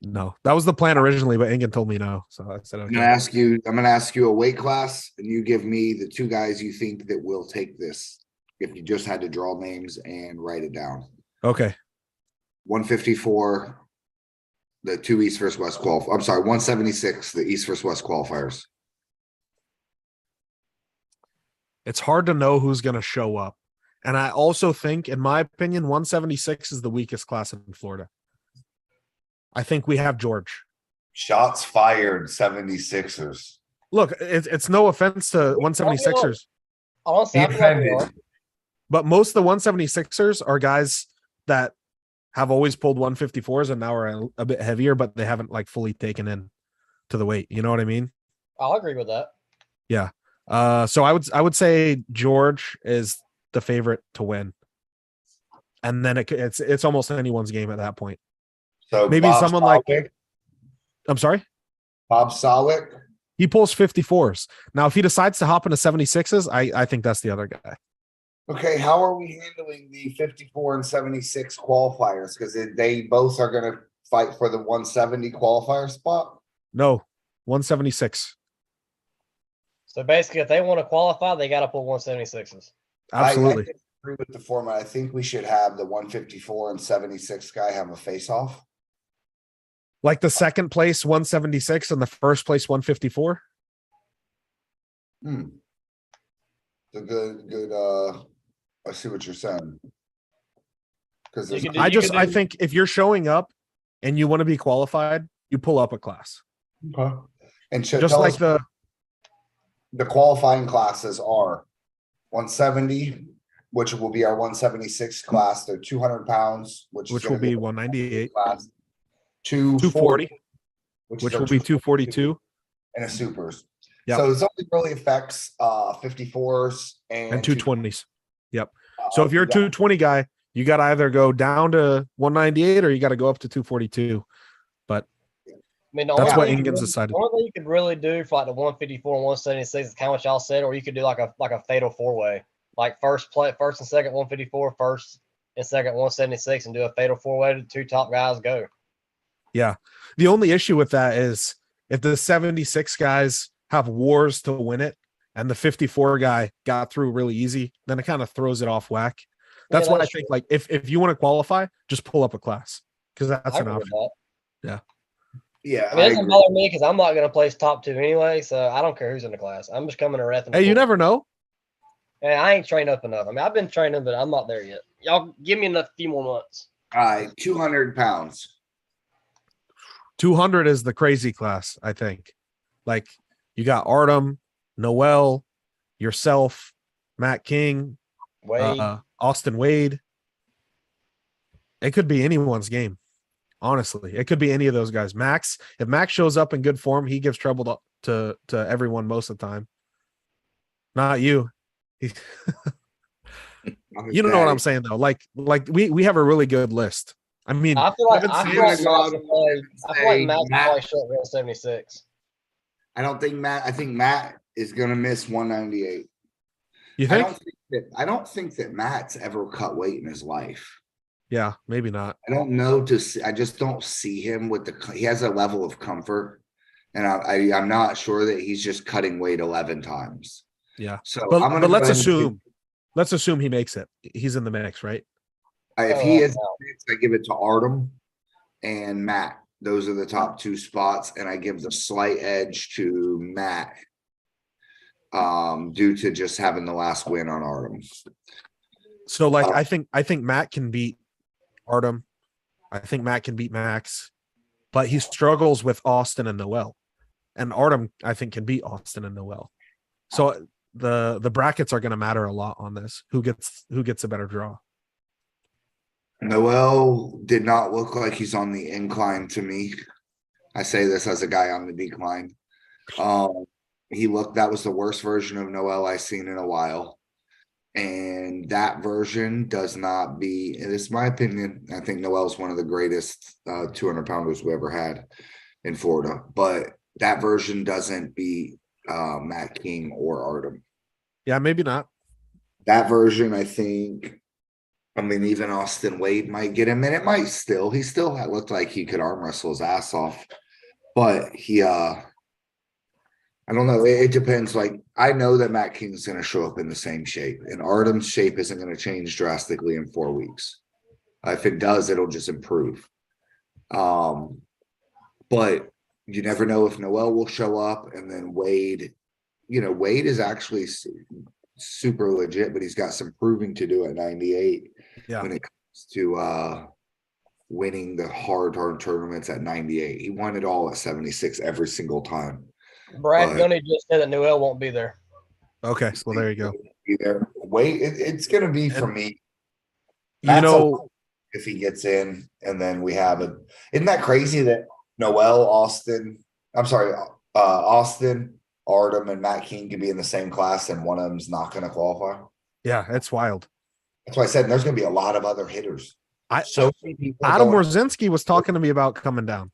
No, that was the plan originally, but Ingen told me no. So I said, okay. I'm gonna ask you a weight class, and you give me the two guys you think that will take this. If you just had to draw names and write it down. Okay. 154, the two East versus West qualifiers. I'm sorry, 176, the East versus West qualifiers. It's hard to know who's going to show up. And I also think, in my opinion, 176 is the weakest class in Florida. I think we have George. Shots fired, 76ers. Look, it's no offense to 176ers, Honestly, He I feel like we defended. are. but most of the 176ers are guys that have always pulled 154s and now are a bit heavier, but they haven't like fully taken in to the weight. You know what I mean? I'll agree with that. Yeah. So I would say George is the favorite to win, and then it's almost anyone's game at that point. So Maybe Bob someone like Solwick, I'm sorry, Bob Solwick. he pulls 54s. Now, if he decides to hop into 76s, I think that's the other guy. Okay, how are we handling the 54 and 76 qualifiers? Because they both are going to fight for the 170 qualifier spot. No, 176. So basically, if they want to qualify, they got to pull 176s. Absolutely. I agree with the format. I think we should have the 154 and 76 guy have a face off. Like the second place 176 and the first place 154. It's a good I see what you're saying. Because You can do- I think if you're showing up and you want to be qualified, you pull up a class. okay. And should Just tell like us the qualifying classes are 170, which will be our 176 class. They're 200 pounds, which will be 198. class. 240, which which is our will be 242. and a supers. Yep. So it's only really affects 54s And 220s. Yep. Uh, So if you're a yeah. 220 guy, you got to either go down to 198 or you got to go up to 242. But I mean, the that's only what thing you Ingans could- decided. The only thing you could really do for like the 154 and 176 is kind of what y'all said, or you could do like a fatal four way, like first and second 154, first and second 176, and do a fatal four way. The two top guys go. Yeah. The only issue with that is if the 76 guys have wars to win it and the 54 guy got through really easy, then it kind of throws it off whack. That's why I think like if you want to qualify, just pull up a class because that's an option. Yeah. Yeah. I mean, it doesn't bother me because I'm not going to place top two anyway, so I don't care who's in the class. I'm just coming to ref. Hey, you never know. And I ain't trained up enough. I mean, I've been training, but I'm not there yet. Y'all give me a few more months. All right, 200 pounds. 200 is the crazy class, I think. Like you got Artem, Noel, yourself, Matt King, Wade. Austin Wade. It could be anyone's game. Honestly, it could be any of those guys. Max, if Max shows up in good form, he gives trouble to everyone most of the time. Not you. You don't know what I'm saying though. Like we have a really good list. I mean, I feel like Matt's probably short round 76. I think Matt is gonna miss 198. you think? I don't think that Matt's ever cut weight in his life. Yeah, maybe not. I don't know I just don't see him with he has a level of comfort, and I'm not sure that he's just cutting weight 11 times. Yeah. So But let's let's assume he makes it. He's in the mix, right? if he is, I give it to Artem and Matt. Those are the top two spots, and I give the slight edge to Matt, due to just having the last win on Artem. So like I think Matt can beat Artem. I think Matt can beat Max, but he struggles with Austin and Noel. And Artem, I think, can beat Austin and Noel. So the brackets are going to matter a lot on this. Who gets a better draw? Noel did not look like he's on the incline to me. I say this as a guy on the decline. That was the worst version of Noel I've seen in a while. And that version does not be, it is my opinion. I think Noel's one of the greatest 200 pounders we ever had in Florida, but that version doesn't beat Matt King or Artem. Yeah, maybe not. That version, I think, even Austin Wade might get him, and it might still. He still looked like he could arm wrestle his ass off, but I don't know. It depends. Like, I know that Matt King's going to show up in the same shape, and Artem's shape isn't going to change drastically in 4 weeks. If it does, it'll just improve. But you never know if Noel will show up, and then Wade. Wade is actually super legit, but he's got some proving to do at 98 when it comes to winning the hard tournaments at 98. He won it all at 76 every single time. Brad Gunny just said that Noel won't be there. Okay, well there you go. Be there. Wait, it's gonna be for me. You know, if he gets in, and then we have it. Isn't that crazy that Noel, Austin, Artem, and Matt King can be in the same class, and one of them's not going to qualify? yeah, it's wild. That's why I said there's going to be a lot of other hitters. Many people Adam Warzinski was talking to me about coming down.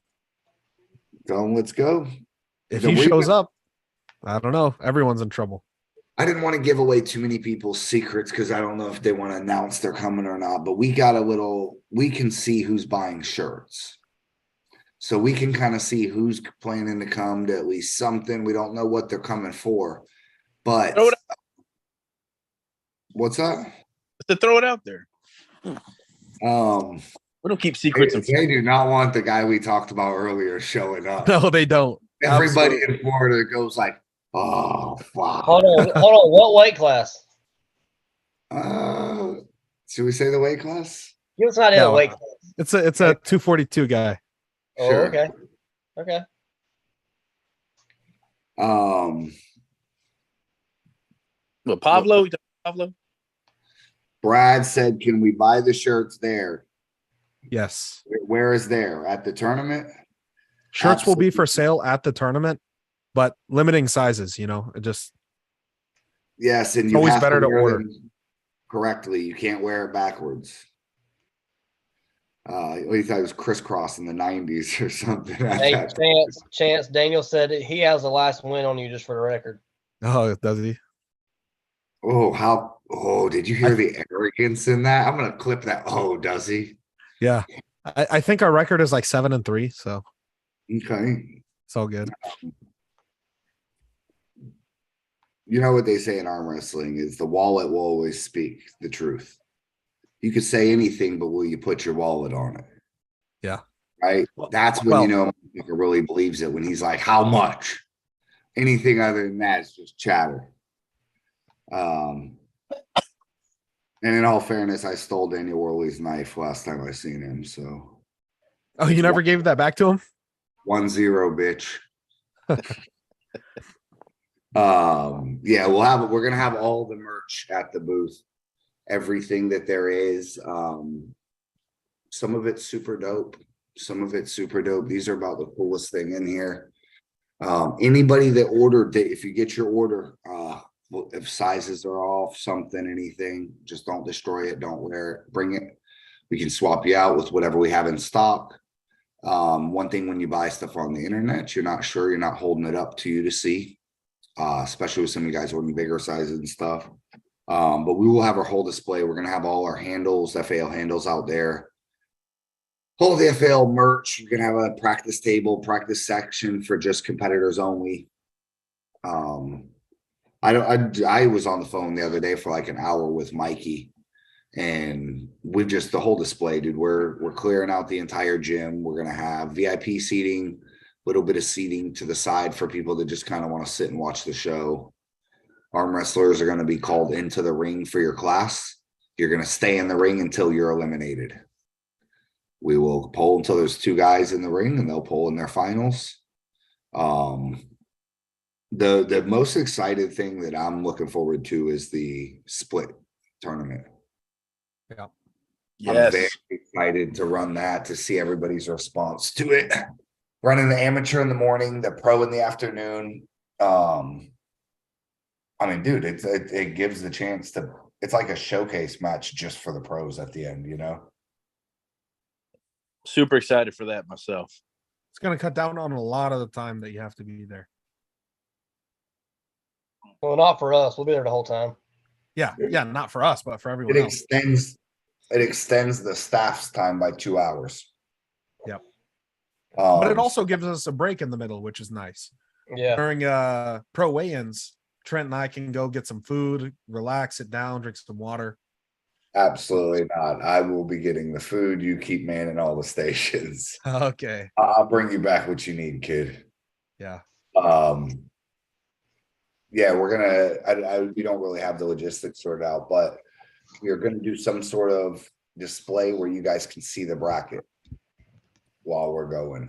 Let's go. If he shows up, I don't know. Everyone's in trouble. I didn't want to give away too many people's secrets because I don't know if they want to announce they're coming or not, but we can see who's buying shirts. So we can kind of see who's planning to come to at least something. We don't know what they're coming for, but what's that? To throw it out there. We don't keep secrets. They do not want the guy we talked about earlier showing up. No, they don't. Everybody in Florida goes like, oh, fuck. Hold on. What weight class? Should we say the weight class? Give us an idea of the weight class. It's a 242 guy. Oh, Sure. Okay. What, Pablo? Brad said, can we buy the shirts there? Yes. Where is there? At the tournament? Shirts will be for sale at the tournament, but limiting sizes, it just. Yes, and it's you always have better to wear order them correctly. You can't wear it backwards. You thought it was crisscross in the 90s or something. Hey, Chance, Daniel said that he has the last win on you, just for the record. Oh, does he? Did you hear the arrogance in that? I'm gonna clip that. Oh, does he? Yeah. I think our record is like 7-3, so okay. It's all good. You know what they say in arm wrestling is the wallet will always speak the truth. You could say anything, but will you put your wallet on it? Yeah. Right? That's when you know he really believes it, when he's like, how much? Anything other than that is just chatter. And in all fairness, I stole Daniel Worley's knife last time I seen him. So, oh, you never gave that back to him? 1-0, bitch. We're gonna have all the merch at the booth, everything that there is. Some of it's super dope. These are about the coolest thing in here. Anybody that ordered, if you get your order, if sizes are off, anything, just don't destroy it. Don't wear it. Bring it. We can swap you out with whatever we have in stock. One thing, when you buy stuff on the internet, you're not sure, you're not holding it up to you to see, especially with some of you guys ordering bigger sizes and stuff. But we will have our whole display. We're going to have all our handles, FAL handles out there. All the FAL merch. We're going to have a practice table, practice section for just competitors only. I was on the phone the other day for like an hour with Mikey, and we've just the whole display, dude. We're clearing out the entire gym. We're gonna have VIP seating, little bit of seating to the side for people that just kind of want to sit and watch the show. Arm wrestlers are going to be called into the ring for your class. You're going to stay in the ring until you're eliminated. We will poll until there's 2 guys in the ring, and they'll poll in their finals. The most excited thing that I'm looking forward to is the split tournament. Yeah. Yes. I'm very excited to run that, to see everybody's response to it. Running the amateur in the morning, the pro in the afternoon. Dude, it gives the chance to. It's like a showcase match just for the pros at the end, Super excited for that myself. It's going to cut down on a lot of the time that you have to be there. Well, not for us. We'll be there the whole time. Yeah, not for us, but for everyone else. It extends the staff's time by 2 hours. Yep. But it also gives us a break in the middle, which is nice. Yeah. During pro weigh-ins, Trent and I can go get some food, relax, sit down, drink some water. Absolutely not. I will be getting the food. You keep manning all the stations. Okay. I'll bring you back what you need, kid. Yeah. We're gonna. We don't really have the logistics sorted out, but we are going to do some sort of display where you guys can see the bracket. while we're going.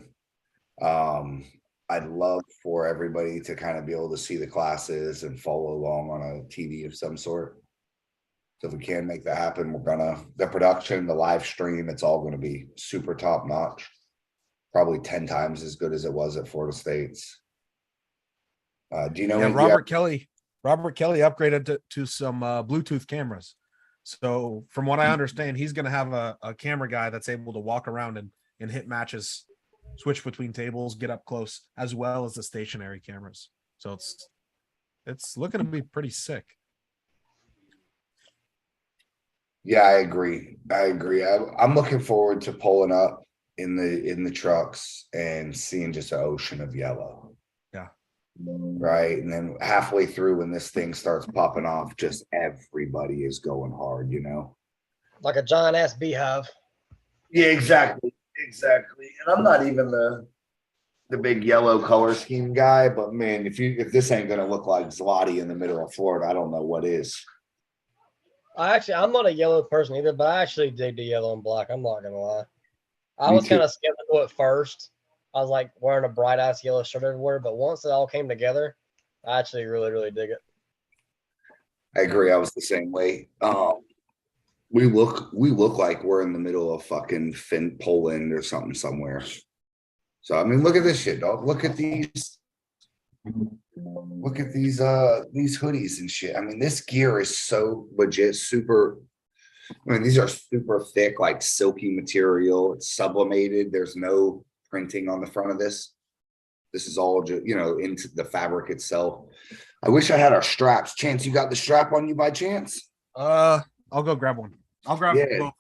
I'd love for everybody to kind of be able to see the classes and follow along on a TV of some sort. So if we can make that happen, we're gonna, the production, the live stream, it's all gonna be super top notch. Probably 10 times as good as it was at Florida State's. Do you know? Yeah, Robert Kelly upgraded to some Bluetooth cameras. So from what I understand, he's going to have a camera guy that's able to walk around and hit matches, switch between tables, get up close, as well as the stationary cameras. So it's looking to be pretty sick. Yeah, I agree. I'm looking forward to pulling up in the trucks and seeing just an ocean of yellow. Yeah. Right. And then halfway through, when this thing starts popping off, just everybody is going hard, you know? Like a giant ass beehive. Yeah, exactly. Exactly. And I'm not even the big yellow color scheme guy, but man, if this ain't gonna look like Zloty in the middle of Florida, I don't know what is. I'm not a yellow person either, but I actually dig the yellow and black. I'm not gonna lie. I Me was too. kind of skeptical at first. I was like wearing a bright ass yellow shirt everywhere, but once it all came together, I actually really, really dig it. I agree. I was the same way. We look like we're in the middle of fucking Poland or something somewhere. So I mean, look at this shit, dog. Look at these hoodies and shit. I mean, this gear is so legit, super. I mean, these are super thick, like silky material. It's sublimated. There's no printing on the front of this. This is all just, into the fabric itself. I wish I had our straps. Chance, you got the strap on you by chance? I'll go grab one. I'll grab both.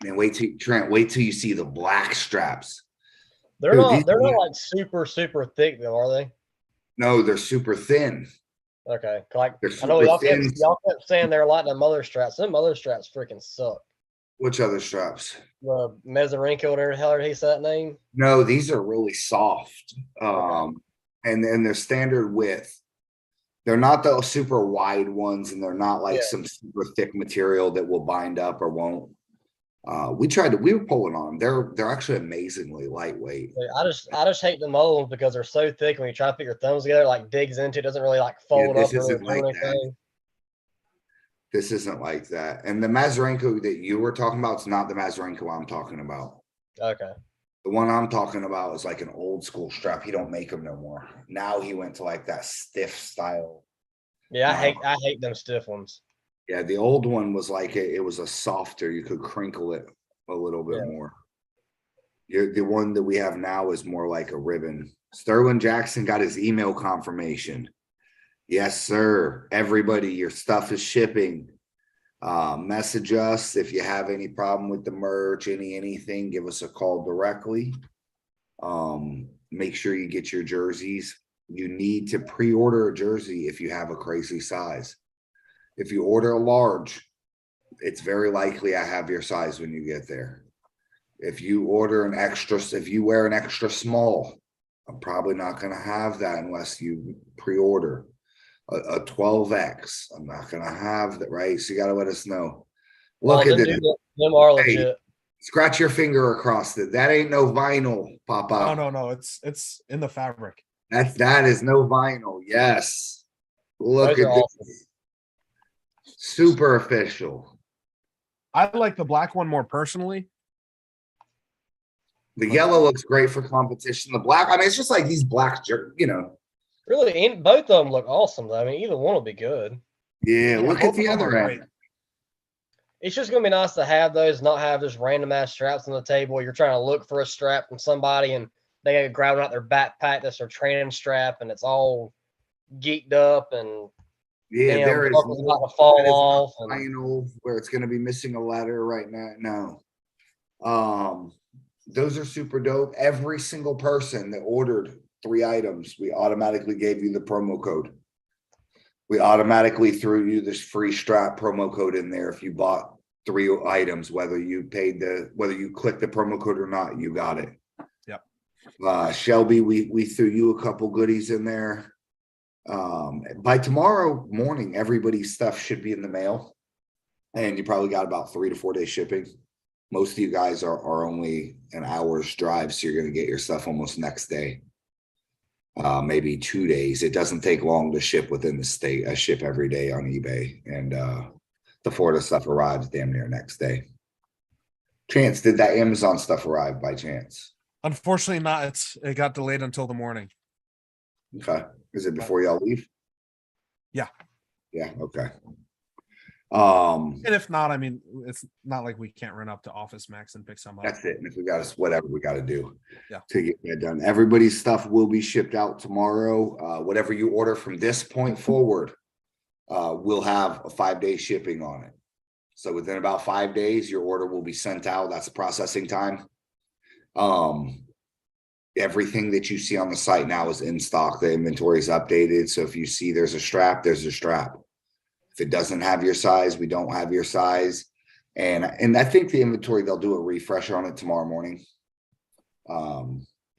Man, wait till you see the black straps. They're not like super, super thick though, are they? No, they're super thin. Okay. Like They're I know super y'all thin. kept saying they're like the mother straps. Them mother straps freaking suck. Which other straps? The Mazarenko, whatever the hell he said that name. No, these are really soft. Okay. And they're standard width. They're not the super wide ones, and they're not like some super thick material that will bind up or won't. We were pulling on them. They're actually amazingly lightweight. I just hate the mold because they're so thick when you try to put your thumbs together, like digs into it, doesn't really like fold up or really do anything. This isn't like that. And the Mazarenko that you were talking about is not the Mazarenko I'm talking about. Okay. The one I'm talking about is like an old school strap. He don't make them no more. Now he went to like that stiff style. Yeah, I hate them stiff ones. Yeah, the old one was like it was a softer. You could crinkle it a little bit more. The one that we have now is more like a ribbon. Sterling Jackson got his email confirmation. Yes, sir. Everybody, your stuff is shipping. Message us if you have any problem with the merch, anything. Give us a call directly. Make sure you get your jerseys. You need to pre-order a jersey if you have a crazy size. If you order a large, it's very likely I have your size when you get there. If you order if you wear an extra small, I'm probably not going to have that unless you pre-order a 12X. I'm not going to have that, right? So you got to let us know. Look at it. Them are legit. Scratch your finger across it. That ain't no vinyl, Papa. No. It's in the fabric. That is no vinyl. Yes. Look at this. Awesome. Super official. I like the black one more personally. The yellow looks great for competition. The black, I mean, it's just like these black, Really, both of them look awesome. I mean, either one will be good. Yeah, look at the other end. It's just gonna be nice to have those, not have just random ass straps on the table. You're trying to look for a strap from somebody, and they gotta grab out their backpack that's their training strap, and it's all geeked up and. Yeah, there is about to fall off. Final where it's going to be missing a letter right now. No, those are super dope. Every single person that ordered 3 items, we automatically gave you the promo code. We automatically threw you this free strap promo code in there if you bought 3 items, whether you clicked the promo code or not, you got it. Yep. Shelby, we threw you a couple goodies in there. By tomorrow morning, everybody's stuff should be in the mail, and you probably got about 3 to 4 days shipping. Most of you guys are only an hour's drive, so you're going to get your stuff almost next day. Maybe 2 days. It doesn't take long to ship within the state. I ship every day on eBay, and the Florida stuff arrives damn near next day. Chance, did that Amazon stuff arrive by chance? Unfortunately not. It got delayed until the morning. Okay. Is it before y'all leave? Yeah. Yeah, okay. And if not, I mean, it's not like we can't run up to Office Max and pick some up. That's it. And if we got us whatever we got to do Yeah. to get that done. Everybody's stuff will be shipped out tomorrow. Whatever you order from this point forward, we'll have a 5-day shipping on it. So within about 5 days, your order will be sent out. That's the processing time. Everything that you see on the site now is in stock. The inventory is updated. So if you see there's a strap, there's a strap. If it doesn't have your size, we don't have your size. And I think the inventory, they'll do a refresh on it tomorrow morning.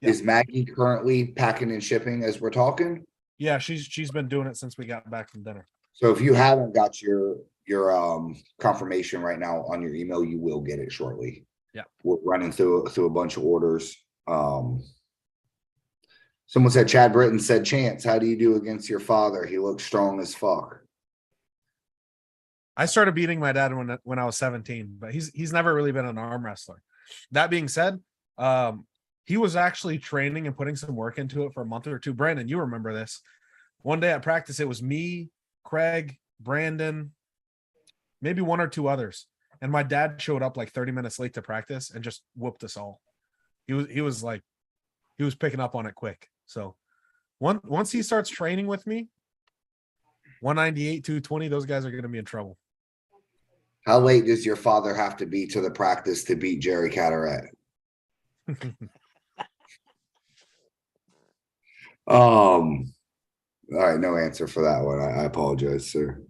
Is Maggie currently packing and shipping as we're talking? Yeah, she's been doing it since we got back from dinner. So if you haven't got your confirmation right now on your email, you will get it shortly. Yeah. We're running through a bunch of orders. Someone said Chad Britton said, Chance, how do you do against your father? He looks strong as fuck. I started beating my dad when I was 17, but he's never really been an arm wrestler. That being said, he was actually training and putting some work into it for a month or two. Brandon, you remember this. One day at practice, it was me, Craig, Brandon, maybe one or two others. And my dad showed up like 30 minutes late to practice and just whooped us all. He was picking up on it quick. So once he starts training with me, 198, 220, those guys are going to be in trouble. How late does your father have to be to the practice to beat Jerry Cataret? All right, no answer for that one. I apologize, sir.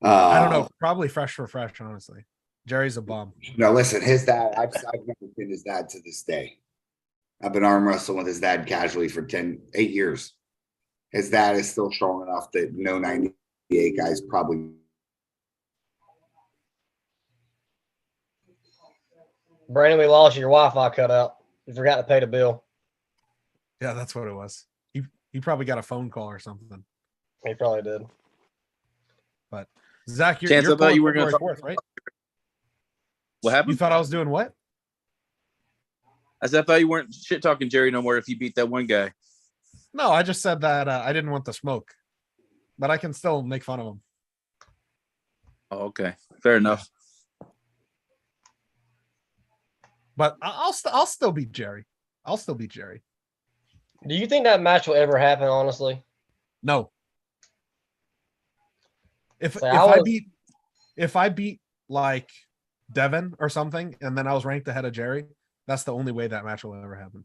I don't know. Probably fresh for fresh, honestly. Jerry's a bum. No, listen, his dad, I've never been his dad to this day. I've been arm wrestling with his dad casually for 8 years. His dad is still strong enough that no 98 guys probably. Brandon, we lost your Wi-Fi cut out. You forgot to pay the bill. Yeah, that's what it was. He probably got a phone call or something. He probably did. But Zach, you're I thought you were going to 4th, right? What happened? You thought I was doing what? I thought you weren't shit talking Jerry no more if you beat that one guy. No, I just said that I didn't want the smoke, but I can still make fun of him. Oh, okay, fair enough. But I'll still beat Jerry. I'll still beat Jerry. Do you think that match will ever happen, honestly? No. If I beat like Devin or something, and then I was ranked ahead of Jerry, that's the only way that match will ever happen.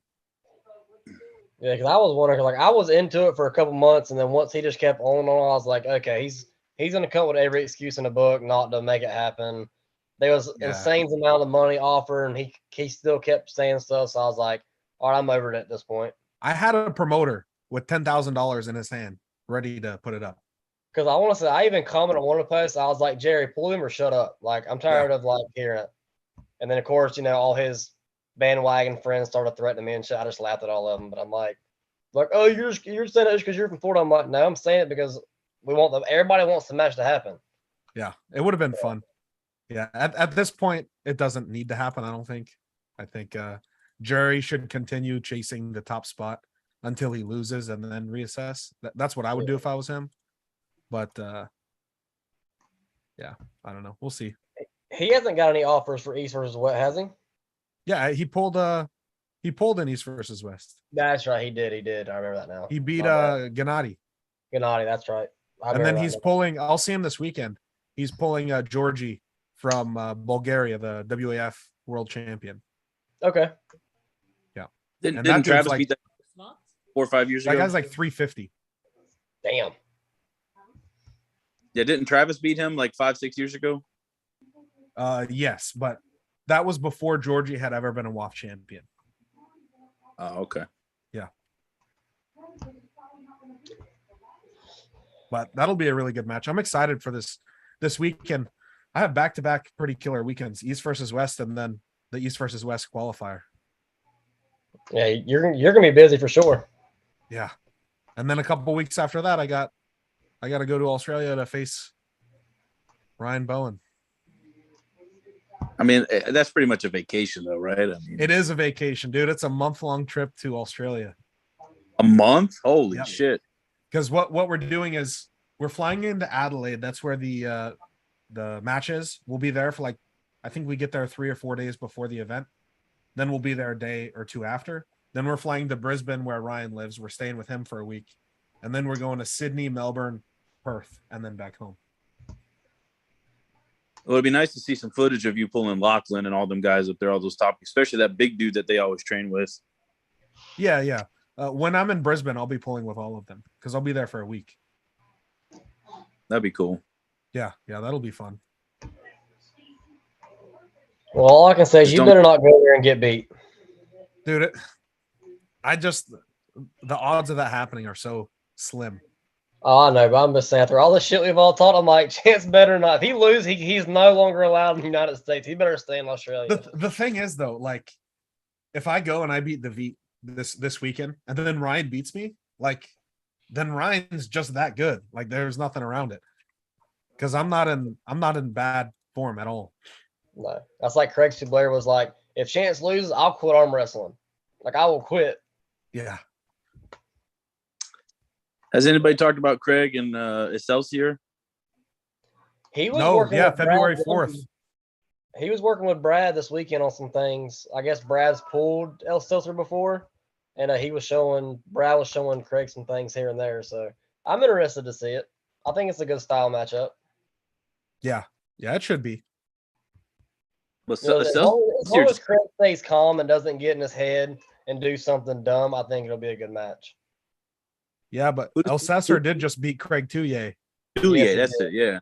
Yeah, because I was wondering, like I was into it for a couple months, and then once he just kept on, I was like, okay, he's gonna come with every excuse in the book not to make it happen. There was insane amount of money offered, and he still kept saying stuff. So I was like, all right, I'm over it at this point. I had a promoter with $10,000 in his hand, ready to put it up. Because I want to say, I even commented on one of the posts. I was like, Jerry, pull him or shut up. Like, I'm tired of like hearing it. And then of course, all his bandwagon friends started threatening me and shit. I just laughed at all of them. But I'm like, oh, you're saying it just because you're from Florida. I'm like, no, I'm saying it because everybody wants the match to happen. Yeah, it would have been fun. Yeah, at this point, it doesn't need to happen, I don't think. I think Jerry should continue chasing the top spot until he loses and then reassess. That's what I would do if I was him. But yeah, I don't know. We'll see. He hasn't got any offers for East versus West, has he? Yeah, he pulled in East versus West. That's right. He did. I remember that now. He beat Gennady. Gennady, that's right. And then he's pulling, I'll see him this weekend. He's pulling Georgie from Bulgaria, the WAF world champion. Okay. Yeah. Didn't Travis beat that 4 or 5 years ago? That guy's like 350. Damn. Yeah, didn't Travis beat him like 5-6 years ago? Yes, but that was before Georgie had ever been a WAF champion. Oh, okay. Yeah. But that'll be a really good match. I'm excited for this weekend. I have back-to-back pretty killer weekends, East versus West, and then the East versus West qualifier. Yeah, you're gonna be busy for sure. Yeah. And then a couple weeks after that, I got to go to Australia to face Ryan Bowen. I mean, that's pretty much a vacation, though, right? I mean, It is a vacation, dude. It's a month-long trip to Australia. a month? Holy shit! Because what we're doing is we're flying into Adelaide. That's where the match is. We'll be there for like, I think we get there 3 or 4 days before the event. Then we'll be there a day or two after. Then we're flying to Brisbane where Ryan lives. We're staying with him for a week. And then we're going to Sydney, Melbourne, Perth, and then back home. Well, it'd be nice to see some footage of you pulling Lachlan and all them guys up there, all those top, especially that big dude that they always train with. Yeah. When I'm in Brisbane, I'll be pulling with all of them because I'll be there for a week. That'd be cool. Yeah, that'll be fun. Well, all I can say is you better not go there and get beat. Dude, the odds of that happening are so slim. Oh, I know, but I'm just saying, after all the shit we've all taught him, like, Chance better not. If he loses, he's no longer allowed in the United States. He better stay in Australia. The thing is, though, like, if I go and I beat the V this weekend, and then Ryan beats me, like, then Ryan's just that good. Like, there's nothing around it. Because I'm not in bad form at all. No, that's like Craig Blair was like, if Chance loses, I'll quit arm wrestling. Like, I will quit. Yeah. Has anybody talked about Craig and Excelsior? He was working with February Brad 4th. He was working with Brad this weekend on some things. I guess Brad's pulled Excelsior before, and Brad was showing Craig some things here and there. So I'm interested to see it. I think it's a good style matchup. Yeah, it should be. But As long as Craig stays calm and doesn't get in his head and do something dumb, I think it'll be a good match. Yeah, but Excelsior did just beat Craig Touye. Touye, that's it. Yeah,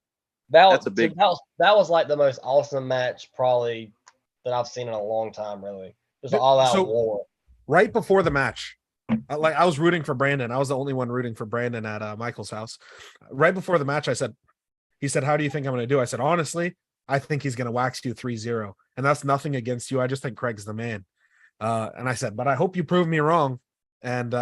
that's a big. That was like the most awesome match probably that I've seen in a long time. Really, just all out war. Right before the match, I was rooting for Brandon. I was the only one rooting for Brandon at Michael's house. Right before the match, he said, "How do you think I'm going to do?" I said, "Honestly, I think he's going to wax you 3-0, and that's nothing against you. I just think Craig's the man." And I said, "But I hope you prove me wrong." And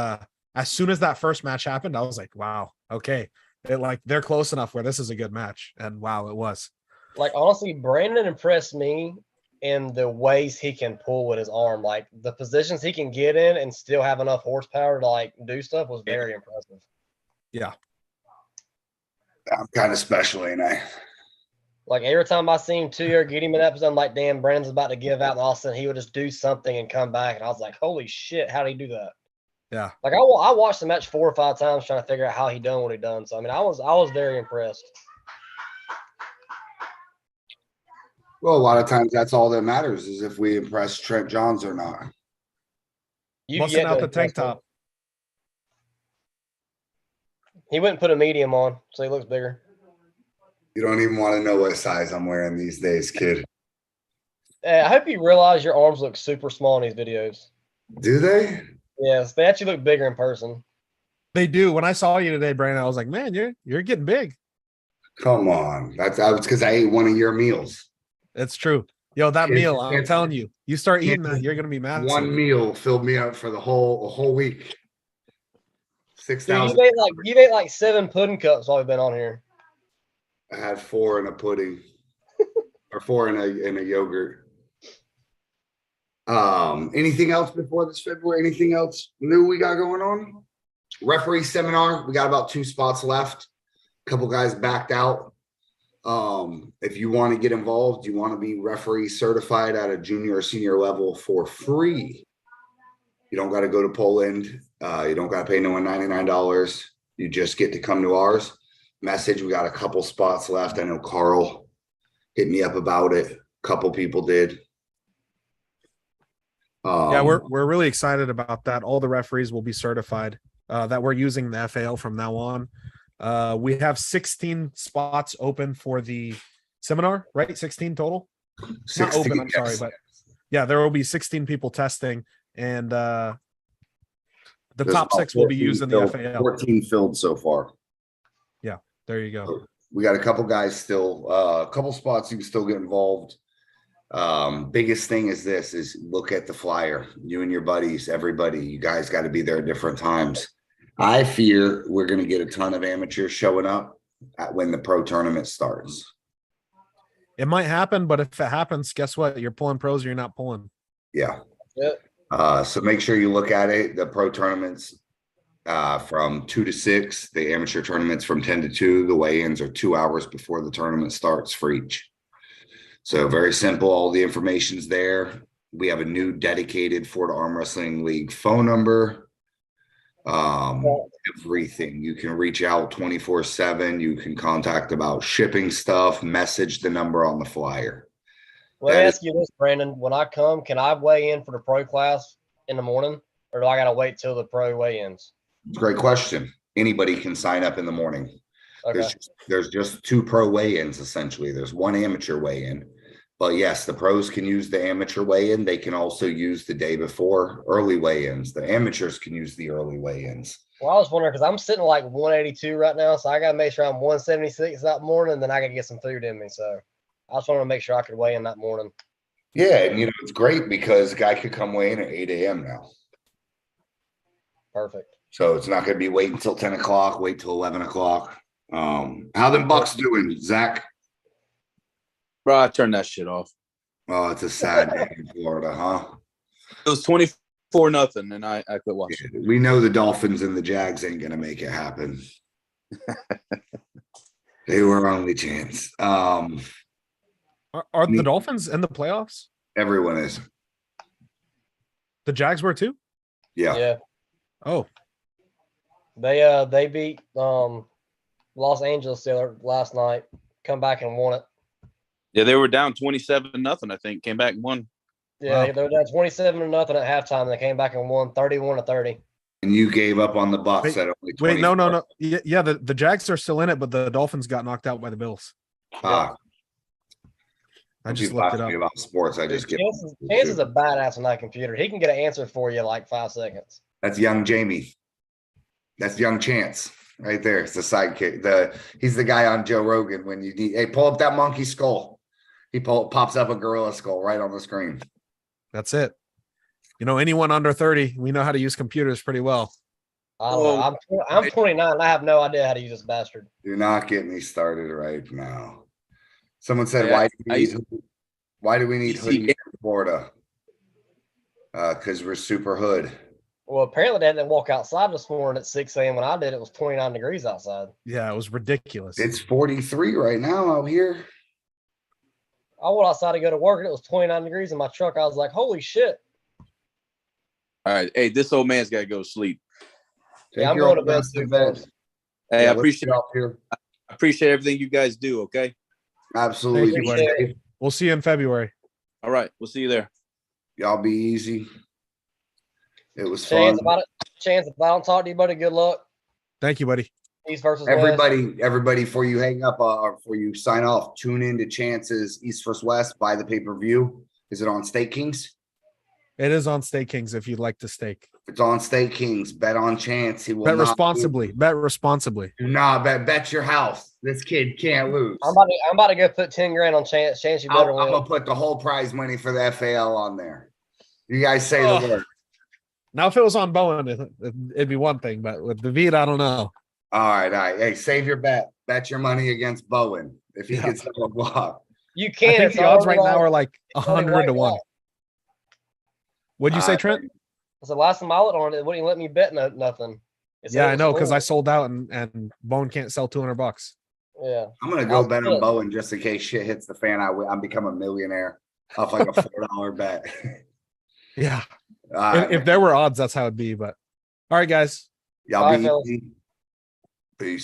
as soon as that first match happened, I was like, "Wow, okay, they're close enough where this is a good match." And wow, it was. Like, honestly, Brandon impressed me in the ways he can pull with his arm. Like, the positions he can get in and still have enough horsepower to like do stuff was very impressive. Yeah, I'm kind of special, ain't I? Like, every time I seen Touye get him in that position, I'm like, damn, Brandon's about to give out. And all of a sudden, he would just do something and come back. And I was like, holy shit, how did he do that? Yeah. Like, I watched the match 4 or 5 times trying to figure out how he done what he done. So, I mean, I was very impressed. Well, a lot of times that's all that matters is if we impress Trent Johns or not. Busting out the tank top. He wouldn't put a medium on, so he looks bigger. You don't even want to know what size I'm wearing these days, kid. I hope you realize your arms look super small in these videos. Do they? Yes, they actually look bigger in person. They do. When I saw you today, Brandon, I was like, man, you're getting big. Come on. That was because I ate one of your meals. It's true. Yo, that meal, I'm telling you, you start eating that, you're gonna be mad. One meal filled me up for a whole week. 6,000. You ate like 7 pudding cups while we've been on here. I had 4 in a pudding, or 4 in a yogurt. Anything else before this February? Anything else new we got going on? Referee seminar. We got about 2 spots left. A couple guys backed out. If you want to get involved, you want to be referee certified at a junior or senior level for free. You don't got to go to Poland. You don't got to pay no one $99. You just get to come to ours. Message. We got a couple spots left. I know Carl hit me up about it. A couple people did. Yeah, we're really excited about that. All the referees will be certified. That we're using the FAL from now on. We have 16 spots open for the seminar, right? 16 total. 16, not open. I'm sorry, but yeah, there will be 16 people testing, and the top 6 will be using the FAL. 14 filled so far. Yeah, there you go. We got a couple guys still, a couple spots you can still get involved. Biggest thing is look at the flyer. You and your buddies, everybody, you guys got to be there at different times. I fear we're going to get a ton of amateurs showing up when the pro tournament starts. It might happen, but if it happens, guess what? You're pulling pros or you're not pulling. Yeah. Yep. So make sure you look at it. The pro tournaments from 2 to 6, the amateur tournaments from 10 to 2. The weigh-ins are 2 hours before the tournament starts for each. So very simple. All the information's there. We have a new dedicated Florida Arm Wrestling League phone number. Everything. You can reach out 24/7. You can contact about shipping stuff, message the number on the flyer. Let me ask you this, Brandon. When I come, can I weigh in for the pro class in the morning, or do I got to wait till the pro weigh-ins? Great question. Anybody can sign up in the morning. Okay. There's just 2 pro weigh-ins essentially. There's 1 amateur weigh-in. But yes, the pros can use the amateur weigh-in. They can also use the day before early weigh-ins. The amateurs can use the early weigh-ins. Well, I was wondering because I'm sitting at like 182 right now, so I got to make sure I'm 176 that morning, then I got to get some food in me. So I just wanted to make sure I could weigh in that morning. Yeah, and it's great because a guy could come weigh in at 8 a.m. now. Perfect. So it's not going to be wait until 10 o'clock, wait till 11 o'clock. How them Bucks doing, Zach? Bro, I turned that shit off. Oh, it's a sad day in Florida, huh? It was 24-0, and I quit watching. Yeah, we know the Dolphins and the Jags ain't going to make it happen. They were our only chance. Are the Dolphins in the playoffs? Everyone is. The Jags were too? Yeah. Yeah. Oh, They beat Los Angeles the other last night. Come back and won it. Yeah, they were down 27-0, I think. Came back and won. Yeah, Wow. they were down 27-0 at halftime. They came back and won 31-30. And you gave up on the Bucks at only 20. wait, no. Yeah, the Jags are still in it, but the Dolphins got knocked out by the Bills. Ah, I just people looked ask it up. me about sports. I just get. Chance is a badass on that computer. He can get an answer for you in like 5 seconds. That's young Jamie. That's young Chance right there. It's the sidekick. He's the guy on Joe Rogan when you need. Hey, pull up that monkey skull. He pops up a gorilla skull right on the screen. That's it. Anyone under 30, we know how to use computers pretty well. I don't know. I'm 29. And I have no idea how to use this bastard. Do not get me started right now. Someone said, Yeah, why do we need hoodies in Florida? Because we're super hood. Well, apparently they didn't walk outside this morning at 6 a.m. When I did, it was 29 degrees outside. Yeah, it was ridiculous. It's 43 right now out here. I went outside to go to work and it was 29 degrees in my truck. I was like, holy shit. All right. Hey, this old man's got to go to sleep. Yeah, I'm going to bed too. Hey, Yeah, I appreciate here. everything you guys do, okay? Absolutely. Thank you, buddy. We'll see you in February. All right. We'll see you there. Y'all be easy. It was Chance, fun. if I don't talk to you, buddy, good luck. Thank you, buddy. East versus West. Everybody, before you hang up or before you sign off, tune in to Chance's East vs. West. Buy the pay-per-view. Is it on Stake Kings? It is on Stake Kings if you'd like to stake. If it's on Stake Kings, bet on Chance. He will Bet not responsibly. lose. Bet responsibly. Do not bet your house. This kid can't lose. I'm about to go put 10 grand on Chance. Chance, you better I'm win. gonna put the whole prize money for the FAL on there. You guys say Oh. the word. Now, if it was on Bowen, it'd be one thing, but with David, I don't know. All right. Hey, save your bet. Bet your money against Bowen if he gets a block. You I can't. think It's the odds only right now like- are like it's only 100 to right 1. now. What'd you say, Trent? So last time I looked on it, wouldn't even let me bet nothing. It said Yeah, it I was know, because full. I sold out and Bowen can't sell $200. Yeah. I'm gonna go bet on good. Bowen just in case shit hits the fan. I'm become a millionaire off like a $4 bet. Yeah. All right. If there were odds, that's how it'd be. But all right, guys. Y'all Bye, be fellas. easy. Peace.